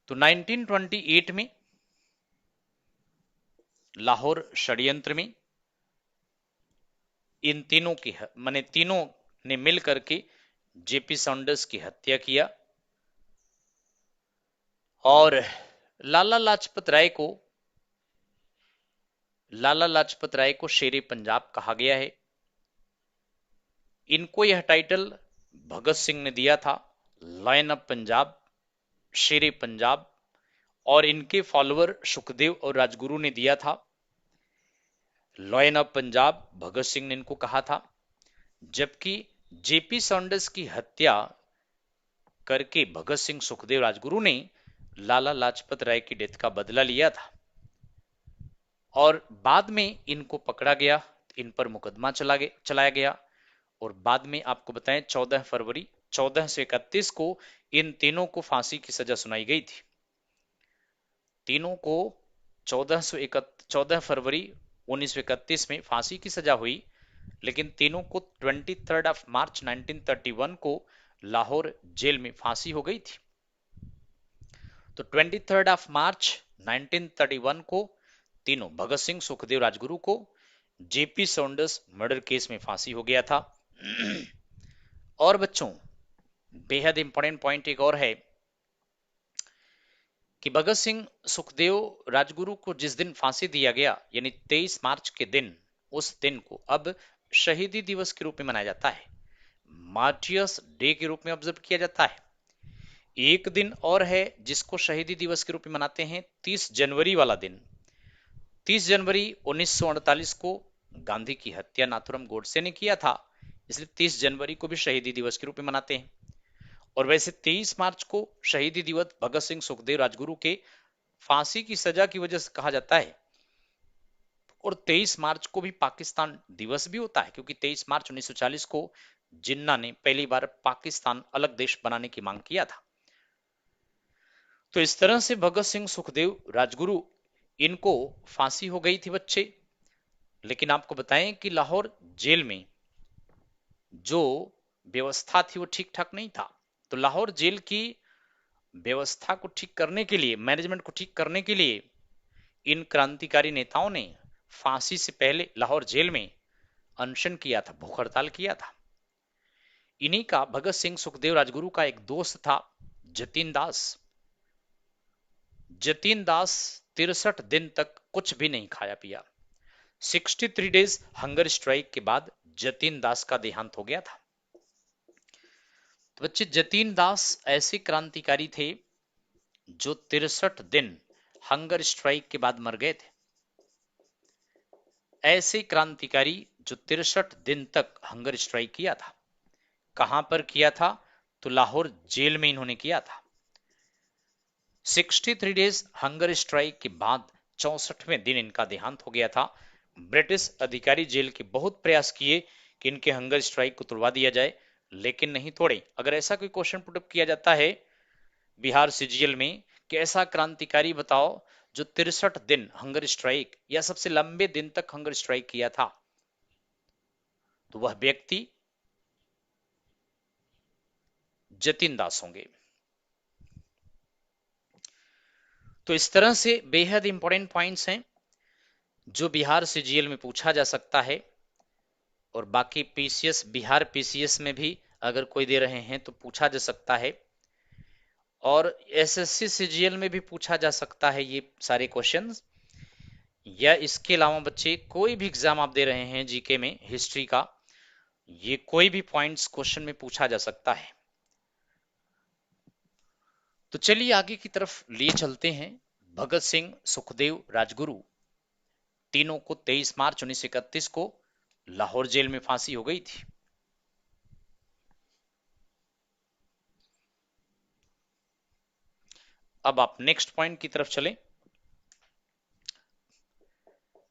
तो 1928 में लाहौर षड्यंत्र में इन तीनों की माने तीनों ने मिल करके जेपी सॉन्डर्स की हत्या किया और लाला लाजपत राय को शेरे पंजाब कहा गया है। इनको यह टाइटल भगत सिंह ने दिया था, लायन ऑफ पंजाब, शेरे पंजाब, और इनके फॉलोअर सुखदेव और राजगुरु ने दिया था लायन ऑफ पंजाब। भगत सिंह ने इनको कहा था, जबकि जेपी सॉन्डर्स की हत्या करके भगत सिंह सुखदेव राजगुरु ने लाला लाजपत राय की डेथ का बदला लिया था और बाद में इनको पकड़ा गया, इन पर मुकदमा चलाया गया और बाद में आपको बताएं 14 फरवरी 1431 को इन तीनों को फांसी की सजा सुनाई गई थी। तीनों को 14 फरवरी 1931 में फांसी की सजा हुई, लेकिन तीनों को 23 मार्च 1931 को लाहौर जेल में फांसी हो गई थी। तो 23 मार्च 1931 को तीनों भगत सिंह सुखदेव राजगुरु को जेपी सॉन्डर्स मर्डर केस में फांसी हो गया था। और बच्चों बेहद इंपॉर्टेंट पॉइंट एक और है कि भगत सिंह सुखदेव राजगुरु को जिस दिन फांसी दिया गया यानी 23 मार्च के दिन, उस दिन को अब शहीदी दिवस के रूप में मनाया जाता है, मार्टियर्स डे के रूप में ऑब्जर्व किया जाता है। एक दिन और है जिसको शहीदी दिवस के रूप में मनाते हैं, 30 जनवरी वाला दिन। 30 जनवरी 1948 को गांधी की हत्या नाथुराम गोडसे ने किया था, इसलिए 30 जनवरी को भी शहीदी दिवस के रूप में मनाते हैं। और वैसे 23 मार्च को शहीदी दिवस भगत सिंह सुखदेव राजगुरु के फांसी की सजा की वजह से कहा जाता है। और 23 मार्च को भी पाकिस्तान दिवस भी होता है, क्योंकि 23 मार्च 1940 को जिन्ना ने पहली बार पाकिस्तान अलग देश बनाने की मांग किया था। तो इस तरह से भगत सिंह सुखदेव राजगुरु इनको फांसी हो गई थी बच्चे। लेकिन आपको बताएं कि लाहौर जेल में जो व्यवस्था थी वो ठीक ठाक नहीं था। तो लाहौर जेल की व्यवस्था को ठीक करने के लिए, मैनेजमेंट को ठीक करने के लिए इन क्रांतिकारी नेताओं ने फांसी से पहले लाहौर जेल में अनशन किया था, भूख हड़ताल किया था। इन्हीं का भगत सिंह सुखदेव राजगुरु का एक दोस्त था जतीन दास। जतीन दास 63 दिन तक कुछ भी नहीं खाया पिया। 63 डेज हंगर स्ट्राइक के बाद जतीन दास का देहांत हो गया था। तो बच्चे जतीन दास ऐसे क्रांतिकारी थे जो 63 दिन हंगर स्ट्राइक के बाद मर गए थे। ऐसे क्रांतिकारी जो 63 दिन तक हंगर स्ट्राइक किया था, कहां पर किया था? तो लाहौर जेल में इन्होंने किया था। 63 डेज हंगर स्ट्राइक के बाद 64वें दिन इनका देहांत हो गया था। ब्रिटिश अधिकारी जेल के बहुत प्रयास किए कि इनके हंगर स्ट्राइक को तोड़वा दिया जाए, लेकिन नहीं तोड़े। अगर ऐसा कोई क्वेश्चन पुटअप किया जाता है बिहार सीजीएल में कि ऐसा क्रांतिकारी बताओ जो 63 दिन हंगर स्ट्राइक या सबसे लंबे दिन तक हंगर स्ट्राइक किया था, तो वह व्यक्ति जतीन दास होंगे। तो इस तरह से बेहद इंपॉर्टेंट पॉइंट्स हैं जो बिहार सीजीएल में पूछा जा सकता है। और बाकी पीसीएस, बिहार पीसीएस में भी अगर कोई दे रहे हैं तो पूछा जा सकता है, और एसएससी सीजीएल में भी पूछा जा सकता है ये सारे क्वेश्चंस। या इसके अलावा बच्चे कोई भी एग्जाम आप दे रहे हैं जीके में, हिस्ट्री का, ये कोई भी पॉइंट्स क्वेश्चन में पूछा जा सकता है। तो चलिए आगे की तरफ लिए चलते हैं। भगत सिंह, सुखदेव, राजगुरु तीनों को 23 मार्च 1931 को लाहौर जेल में फांसी हो गई थी। अब आप नेक्स्ट पॉइंट की तरफ चलें।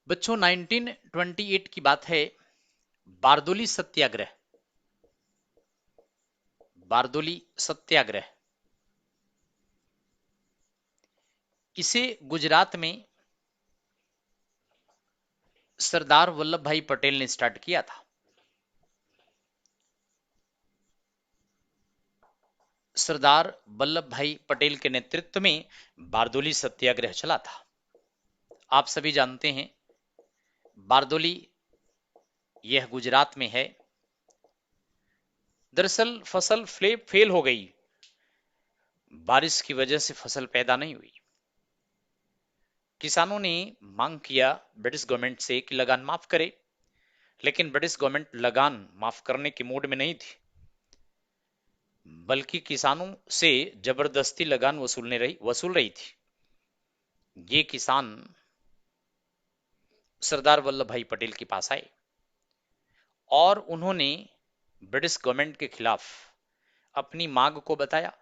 बच्चों 1928 की बात है। बारदोली सत्याग्रह, बारदोली सत्याग्रह, इसे गुजरात में सरदार वल्लभ भाई पटेल ने स्टार्ट किया था। सरदार वल्लभ भाई पटेल के नेतृत्व में बारदोली सत्याग्रह चला था। आप सभी जानते हैं बारदोली यह गुजरात में है। दरअसल फसल फेल हो गई, बारिश की वजह से फसल पैदा नहीं हुई। किसानों ने मांग किया ब्रिटिश गवर्नमेंट से कि लगान माफ करे, लेकिन ब्रिटिश गवर्नमेंट लगान माफ करने के मूड में नहीं थी, बल्कि किसानों से जबरदस्ती लगान वसूल रही थी। ये किसान सरदार वल्लभ भाई पटेल के पास आए और उन्होंने ब्रिटिश गवर्नमेंट के खिलाफ अपनी मांग को बताया।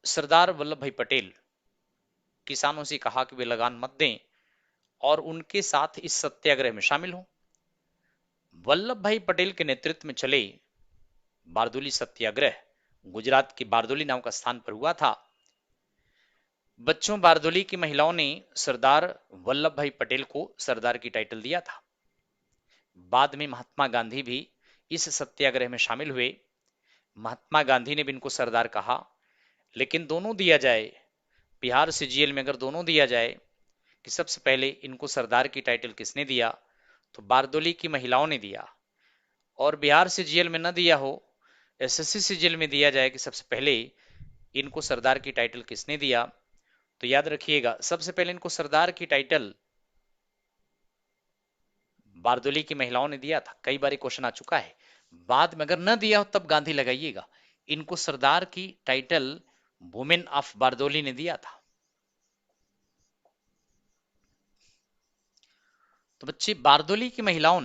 सरदार वल्लभ भाई पटेल किसानों से कहा कि वे लगान मत दें और उनके साथ इस सत्याग्रह में शामिल हों। वल्लभ भाई पटेल के नेतृत्व में चले बारदोली सत्याग्रह गुजरात के बारदोली नाम का स्थान पर हुआ था। बच्चों, बारदोली की महिलाओं ने सरदार वल्लभ भाई पटेल को सरदार की टाइटल दिया था। बाद में महात्मा गांधी भी इस सत्याग्रह में शामिल हुए। महात्मा गांधी ने भी इनको सरदार कहा, लेकिन दोनों दिया जाए, बिहार सीजीएल में अगर दोनों दिया जाए कि सबसे पहले इनको सरदार की टाइटल किसने दिया, तो बारदोली की महिलाओं ने दिया। और बिहार सीजीएल में न दिया हो, एसएससी सीजीएल में दिया जाए कि सबसे पहले इनको सरदार की टाइटल किसने दिया, तो याद रखिएगा सबसे पहले इनको सरदार की टाइटल बारदोली की महिलाओं ने दिया था। कई बार क्वेश्चन आ चुका है। बाद में अगर न दिया हो तब गांधी लगाइएगा, इनको सरदार की टाइटल वुमेन ऑफ बारदोली ने दिया था। तो बच्चे, बारदोली की महिलाओं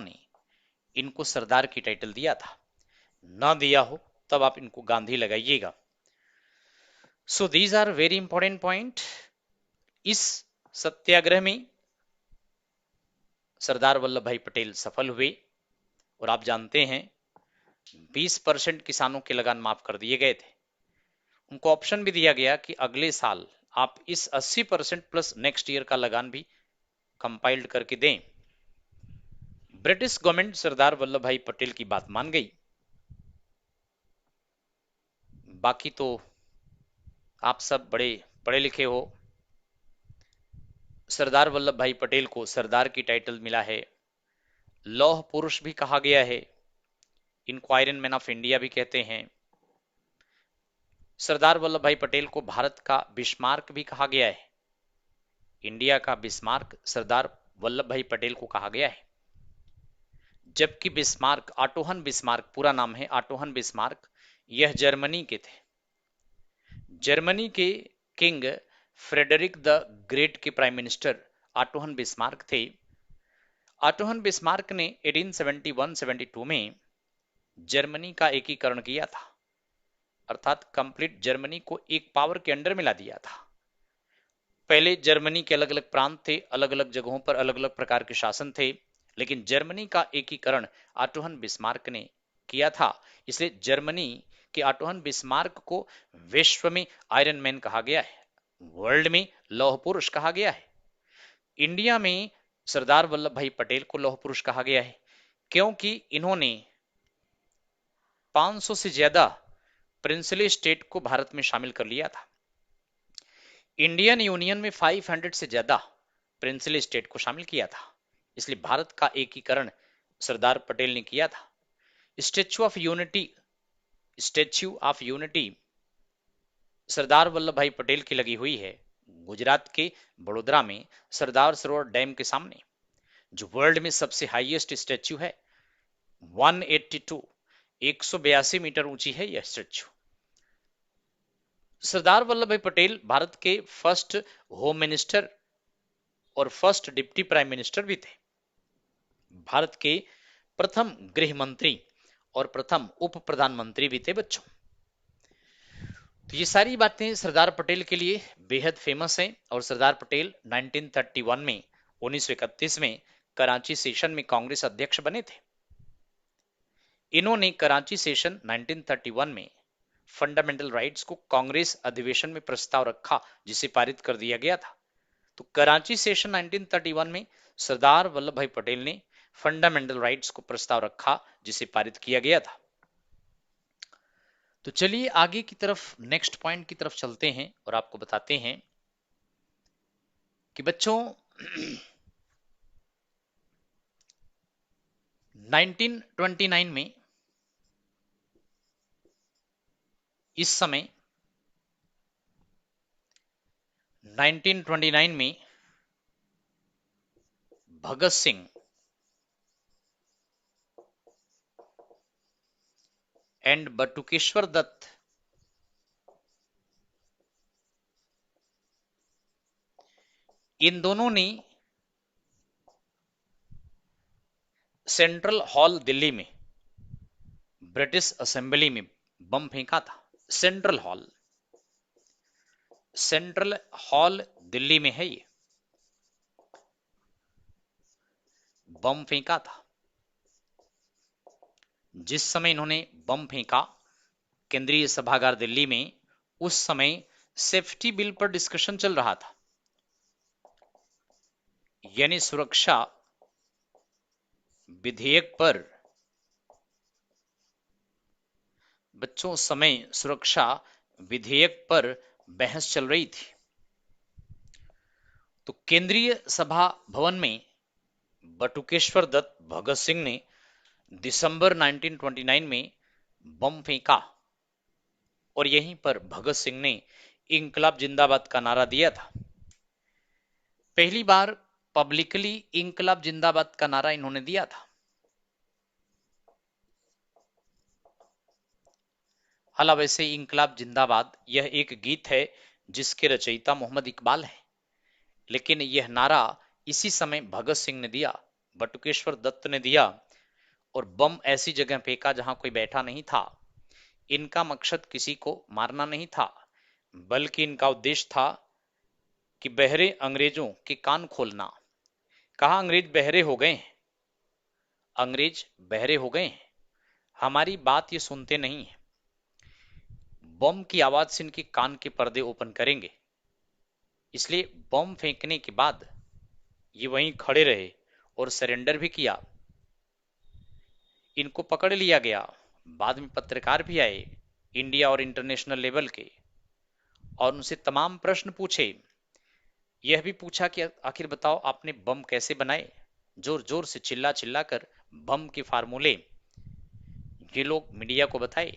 ने इनको सरदार की टाइटल दिया था। ना दिया हो तब आप इनको गांधी लगाइएगा। So these are very important point. इस सत्याग्रह में सरदार वल्लभ भाई पटेल सफल हुए और आप जानते हैं 20% किसानों के लगान माफ कर दिए गए थे। उनको ऑप्शन भी दिया गया कि अगले साल आप इस 80% प्लस नेक्स्ट ईयर का लगान भी कंपाइल्ड करके दें। ब्रिटिश गवर्नमेंट सरदार वल्लभ भाई पटेल की बात मान गई। बाकी तो आप सब बड़े पढ़े लिखे हो। सरदार वल्लभ भाई पटेल को सरदार की टाइटल मिला है, लौह पुरुष भी कहा गया है, इनको आयरन मैन ऑफ इंडिया भी कहते हैं। सरदार वल्लभ भाई पटेल को भारत का बिस्मार्क भी कहा गया है। इंडिया का बिस्मार्क सरदार वल्लभ भाई पटेल को कहा गया है। जबकि बिस्मार्क, ऑटोहन बिस्मार्क पूरा नाम है, ऑटोहन बिस्मार्क, यह जर्मनी के थे। जर्मनी के किंग फ्रेडरिक द ग्रेट के प्राइम मिनिस्टर ऑटोहन बिस्मार्क थे। ऑटोहन बिस्मार्क ने 1871-72 में जर्मनी का एकीकरण किया था, अर्थात कंप्लीट जर्मनी को एक पावर के अंडर में ला दिया था। पहले जर्मनी के अलग अलग प्रांत थे, अलग अलग जगहों पर अलग अलग प्रकार के शासन थे, लेकिन जर्मनी का एकीकरण ऑटोहन बिस्मार्क ने किया था। इसलिए जर्मनी के ऑटोहन बिस्मार्क को विश्व में आयरन मैन कहा गया है, वर्ल्ड में लौह पुरुष कहा गया है। इंडिया में सरदार वल्लभ भाई पटेल को लौह पुरुष कहा गया है क्योंकि इन्होंने 500 से ज्यादा प्रिंसली स्टेट को भारत में शामिल कर लिया था। इंडियन यूनियन में 500 से ज्यादा प्रिंसली स्टेट को शामिल किया था, इसलिए भारत का एकीकरण सरदार पटेल ने किया था। Statue of unity Sardar Vallabh भाई पटेल की लगी हुई है गुजरात के बड़ोदरा में सरदार सरोवर डैम के सामने, जो वर्ल्ड में सबसे हाईएस्ट स्टैच्यू है, 182 182 मीटर ऊंची है यह स्टैच्यू। सरदार वल्लभ भाई पटेल भारत के फर्स्ट होम मिनिस्टर और फर्स्ट डिप्टी प्राइम मिनिस्टर भी थे। भारत के प्रथम गृह मंत्री और प्रथम उप प्रधानमंत्री भी थे बच्चों। तो ये सारी बातें सरदार पटेल के लिए बेहद फेमस हैं। और सरदार पटेल 1931 में 1931 में कराची सेशन में कांग्रेस अध्यक्ष बने थे। इन्होंने कराची सेशन 1931 में फंडामेंटल राइट्स को कांग्रेस अधिवेशन में प्रस्ताव रखा, जिसे पारित कर दिया गया था। तो कराची सेशन 1931 में सरदार वल्लभ भाई पटेल ने फंडामेंटल राइट्स को प्रस्ताव रखा, जिसे पारित किया गया था। तो चलिए आगे की तरफ, नेक्स्ट पॉइंट की तरफ चलते हैं और आपको बताते हैं कि बच्चों 1929 में इस समय 1929 में भगत सिंह एंड बटुकेश्वर दत्त इन दोनों ने सेंट्रल हॉल दिल्ली में ब्रिटिश असेंबली में बम फेंका था। सेंट्रल हॉल दिल्ली में है, ये बम फेंका था। जिस समय इन्होंने बम फेंका केंद्रीय सभागार दिल्ली में, उस समय सेफ्टी बिल पर डिस्कशन चल रहा था, यानी सुरक्षा विधेयक पर बच्चों समय सुरक्षा विधेयक पर बहस चल रही थी। तो केंद्रीय सभा भवन में बटुकेश्वर दत्त भगत सिंह ने दिसंबर 1929 में बम फेंका और यहीं पर भगत सिंह ने इंकलाब जिंदाबाद का नारा दिया था। पहली बार पब्लिकली इंकलाब जिंदाबाद का नारा इन्होंने दिया था। हालांकि वैसे इंकलाब जिंदाबाद यह एक गीत है जिसके रचयिता मोहम्मद इकबाल है, लेकिन यह नारा इसी समय भगत सिंह ने दिया, बटुकेश्वर दत्त ने दिया और बम ऐसी जगह फेंका जहां कोई बैठा नहीं था। इनका मकसद किसी को मारना नहीं था, बल्कि इनका उद्देश्य था कि बहरे अंग्रेजों के कान खोलना। कहा अंग्रेज बहरे हो गए हैं, अंग्रेज बहरे हो गए हैं, हमारी बात ये सुनते नहीं है। बम की आवाज से इनके कान के पर्दे ओपन करेंगे। इसलिए बम फेंकने के बाद ये वहीं खड़े रहे और सरेंडर भी किया। इनको पकड़ लिया गया। बाद में पत्रकार भी आए इंडिया और इंटरनेशनल लेवल के, और उनसे तमाम प्रश्न पूछे। यह भी पूछा कि आखिर बताओ आपने बम कैसे बनाए। जोर जोर से चिल्ला चिल्ला कर बम के फार्मूले ये लोग मीडिया को बताए।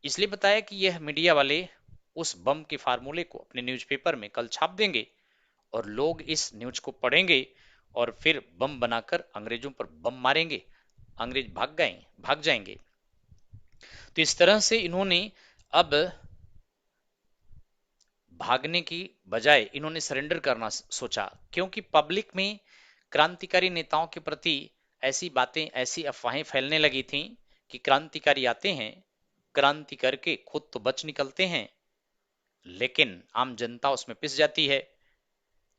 इसलिए बताया कि यह मीडिया वाले उस बम के फार्मूले को अपने न्यूज़पेपर में कल छाप देंगे और लोग इस न्यूज को पढ़ेंगे और फिर बम बनाकर अंग्रेजों पर बम मारेंगे, अंग्रेज भाग जाएंगे। तो इस तरह से इन्होंने अब भागने की बजाय इन्होंने सरेंडर करना सोचा, क्योंकि पब्लिक में क्रांतिकारी नेताओं के प्रति ऐसी बातें, ऐसी अफवाहें फैलने लगी थी कि क्रांतिकारी आते हैं, क्रांति करके खुद तो बच निकलते हैं, लेकिन आम जनता उसमें पिस जाती है।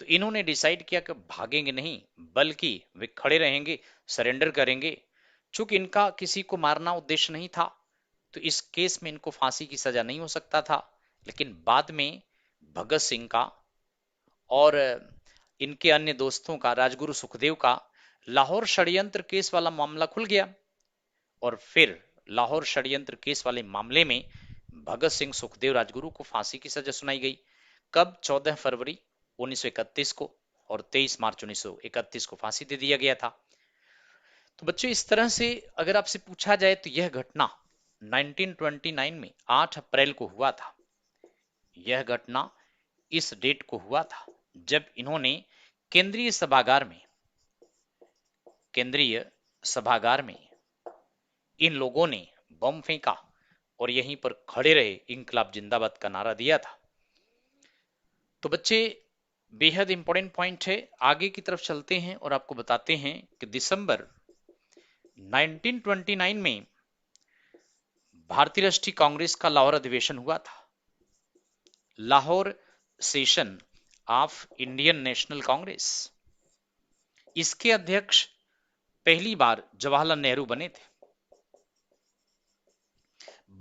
तो इन्होंने डिसाइड किया कि भागेंगे नहीं, बल्कि वे खड़े रहेंगे, सरेंडर करेंगे। चूंकि इनका किसी को मारना उद्देश्य नहीं था, तो इस केस में इनको फांसी की सजा नहीं हो सकता था। लेकिन बाद में भगत सिंह का और इनके अन्य दोस्तों का, राजगुरु सुखदेव का लाहौर षड्यंत्र केस वाला मामला खुल गया और फिर लाहौर षड्यंत्र केस वाले मामले में भगत सिंह, सुखदेव, राजगुरु को फांसी की सजा सुनाई गई। कब? 14 फरवरी 1931 को, और 23 मार्च 1931 को फांसी दे दिया गया था। तो बच्चों इस तरह से अगर आपसे पूछा जाए तो यह घटना 1929 में 8 अप्रैल को हुआ था। यह घटना इस डेट को हुआ था जब इन्होंने केंद्रीय सभागार में केंद्रीय सभागार में इन लोगों ने बम फेंका और यहीं पर खड़े रहे, इंकलाब जिंदाबाद का नारा दिया था। तो बच्चे, बेहद इंपॉर्टेंट पॉइंट है। आगे की तरफ चलते हैं और आपको बताते हैं कि दिसंबर 1929 में भारतीय राष्ट्रीय कांग्रेस का लाहौर अधिवेशन हुआ था। Lahore session of Indian national Congress. इसके अध्यक्ष पहली बार जवाहरलाल नेहरू बने थे।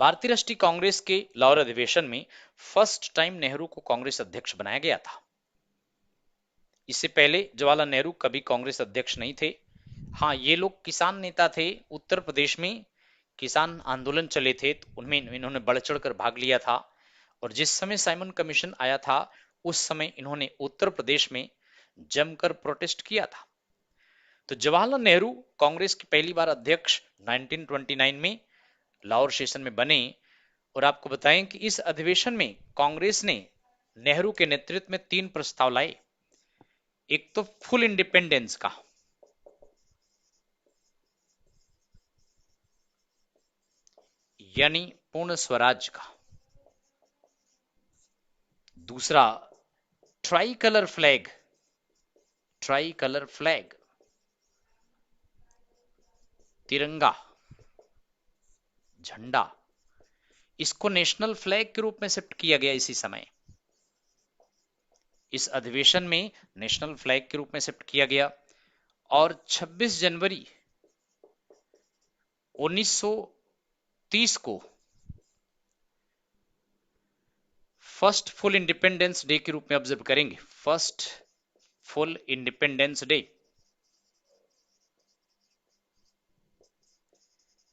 भारतीय राष्ट्रीय कांग्रेस के लाहौर अधिवेशन में फर्स्ट टाइम नेहरू को कांग्रेस अध्यक्ष बनाया गया था। इससे पहले जवाहरलाल नेहरू कभी कांग्रेस अध्यक्ष नहीं थे। हाँ, ये लोग किसान नेता थे। उत्तर प्रदेश में किसान आंदोलन चले थे तो उनमें इन्होंने बढ़ चढ़कर भाग लिया था। और जिस समय साइमन कमीशन आया था उस समय इन्होंने उत्तर प्रदेश में जमकर प्रोटेस्ट किया था। तो जवाहरलाल नेहरू कांग्रेस की पहली बार अध्यक्ष 1929 में लाहौर सेशन में बने। और आपको बताएं कि इस अधिवेशन में कांग्रेस ने नेहरू के नेतृत्व में 3 प्रस्ताव लाए। एक तो फुल इंडिपेंडेंस का, यानी पूर्ण स्वराज का। दूसरा, try colour flag, try colour flag, तिरंगा झंडा। इसको नेशनल फ्लैग के रूप में शिफ्ट किया गया इसी समय। इस अधिवेशन में नेशनल फ्लैग के रूप में शिफ्ट किया गया। और 26 जनवरी 1930 को फर्स्ट फुल इंडिपेंडेंस डे के रूप में ऑब्जर्व करेंगे। फर्स्ट फुल इंडिपेंडेंस डे,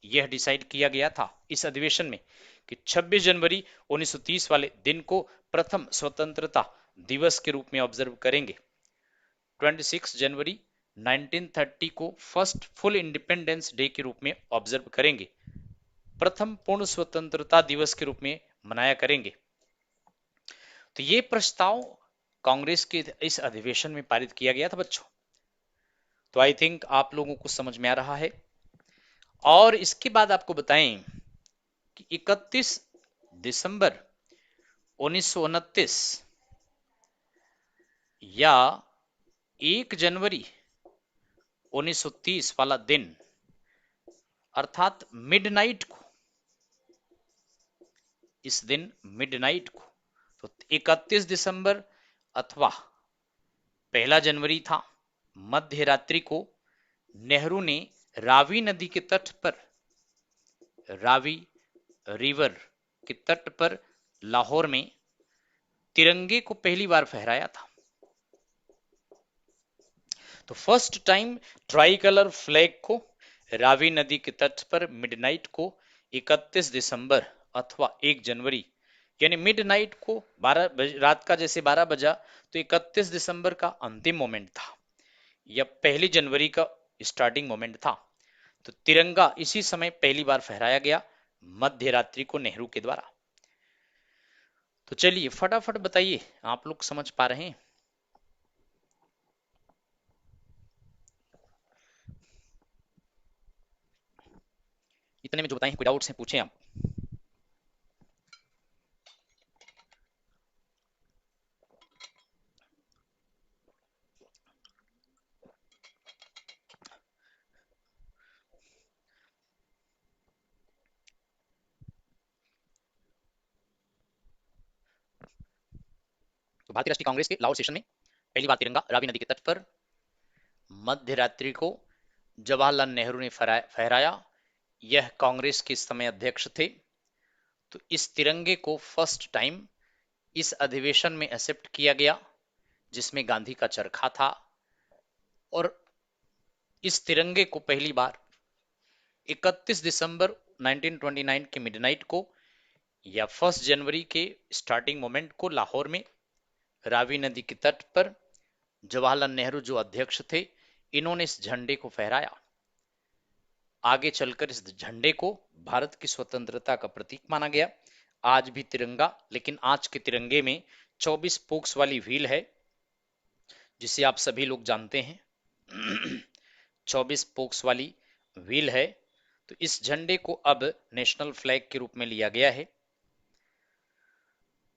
यह डिसाइड किया गया था इस अधिवेशन में कि 26 जनवरी 1930 वाले दिन को प्रथम स्वतंत्रता दिवस के रूप में ऑब्जर्व करेंगे। 26 जनवरी 1930 को फर्स्ट फुल इंडिपेंडेंस डे के रूप में ऑब्जर्व करेंगे, प्रथम पूर्ण स्वतंत्रता दिवस के रूप में मनाया करेंगे। तो ये प्रस्ताव कांग्रेस के इस अधिवेशन में पारित किया गया था बच्चों। तो आई थिंक आप लोगों को समझ में आ रहा है। और इसके बाद आपको बताएं कि 31 दिसंबर 1929 या 1 जनवरी 1930 वाला दिन, अर्थात मिडनाइट को, इस दिन मिडनाइट को, तो 31 दिसंबर अथवा 1 जनवरी था, मध्य रात्रि को नेहरू ने रावी नदी के तट पर, रावी रिवर के तट पर लाहौर में तिरंगे को पहली बार फहराया था। तो first time try colour flag को रावी नदी के तट पर मिडनाइट को 31 दिसंबर अथवा 1 जनवरी, यानी मिडनाइट को 12 रात का जैसे 12 बजा तो 31 दिसंबर का अंतिम मोमेंट था या 1 जनवरी का स्टार्टिंग मोमेंट था। तो तिरंगा इसी समय पहली बार फहराया गया मध्य रात्रि को नेहरू के द्वारा। तो चलिए फटाफट बताइए, आप लोग समझ पा रहे हैं? इतने में जो बताएं, कोई डाउट्स हैं पूछें आप। तो भारतीय राष्ट्रीय कांग्रेस के लाहौर सेशन में पहली बार तिरंगा रावी नदी के तट पर मध्य रात्रि को जवाहरलाल नेहरू ने फहराया। यह कांग्रेस के इस समय अध्यक्ष थे। तो इस तिरंगे को फर्स्ट टाइम इस अधिवेशन में एक्सेप्ट किया गया जिसमें गांधी का चरखा था। और इस तिरंगे को पहली बार 31 दिसंबर 1929 के मिडनाइट को या 1 जनवरी के स्टार्टिंग मोमेंट को लाहौर में रावी नदी के तट पर जवाहरलाल नेहरू जो अध्यक्ष थे, इन्होंने इस झंडे को फहराया। आगे चलकर इस झंडे को भारत की स्वतंत्रता का प्रतीक माना गया। आज भी तिरंगा, लेकिन आज के तिरंगे में 24 स्पोक्स वाली व्हील है, जिसे आप सभी लोग जानते हैं। 24 स्पोक्स वाली व्हील है। तो इस झंडे को अब नेशनल फ्लैग के रूप में लिया गया है।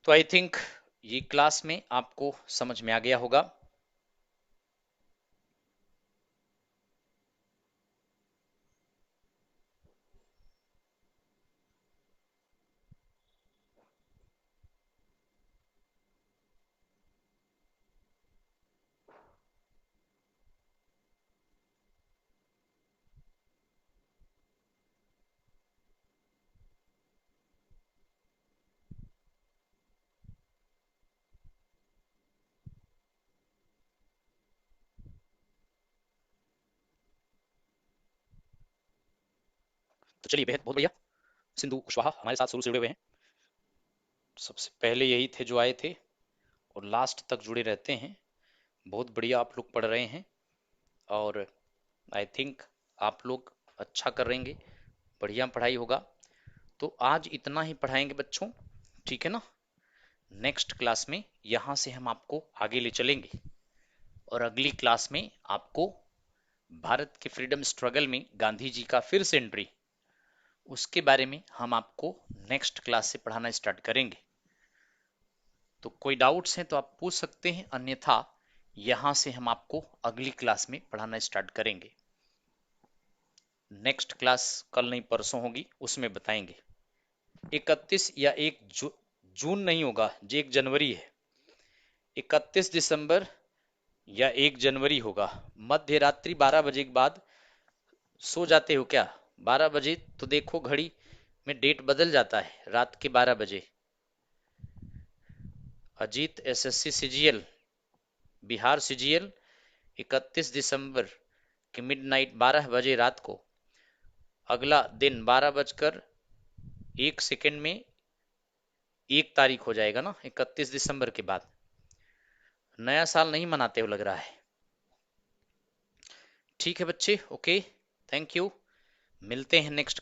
तो आई थिंक ये क्लास में आपको समझ में आ गया होगा। तो चलिए, बेहद बहुत बढ़िया। सिंधु कुशवाहा हमारे साथ शुरू से जुड़े हुए हैं। सबसे पहले यही थे जो आए थे और लास्ट तक जुड़े रहते हैं। बहुत बढ़िया आप लोग पढ़ रहे हैं और आई थिंक आप लोग अच्छा कर रहेंगे, बढ़िया पढ़ाई होगा। तो आज इतना ही पढ़ाएंगे बच्चों, ठीक है ना। नेक्स्ट क्लास में यहाँ से हम आपको आगे ले चलेंगे और अगली क्लास में आपको भारत के फ्रीडम स्ट्रगल में गांधी जी का फिर से एंट्री, उसके बारे में हम आपको नेक्स्ट क्लास से पढ़ाना स्टार्ट करेंगे। तो कोई डाउट्स हैं तो आप पूछ सकते हैं, अन्यथा यहां से हम आपको अगली क्लास में पढ़ाना स्टार्ट करेंगे। नेक्स्ट क्लास कल नहीं परसों होगी, उसमें बताएंगे। 31 या 1 जून नहीं होगा, जो 1 जनवरी है। 31 दिसंबर या 1 जनवरी होगा। मध्य रात्रि 12 बजे के बाद सो जाते हो क्या? 12 बजे तो देखो घड़ी में डेट बदल जाता है, रात के 12 बजे। Ajit SSC CGL, Bihar CGL, 31 दिसंबर की मिडनाइट 12 बजे रात को, अगला दिन 12 बजकर 1 सेकंड में 1 तारीख हो जाएगा ना, 31 दिसंबर के बाद। नया साल नहीं मनाते हो लग रहा है। ठीक है बच्चे, ओके, थैंक यू। मिलते हैं नेक्स्ट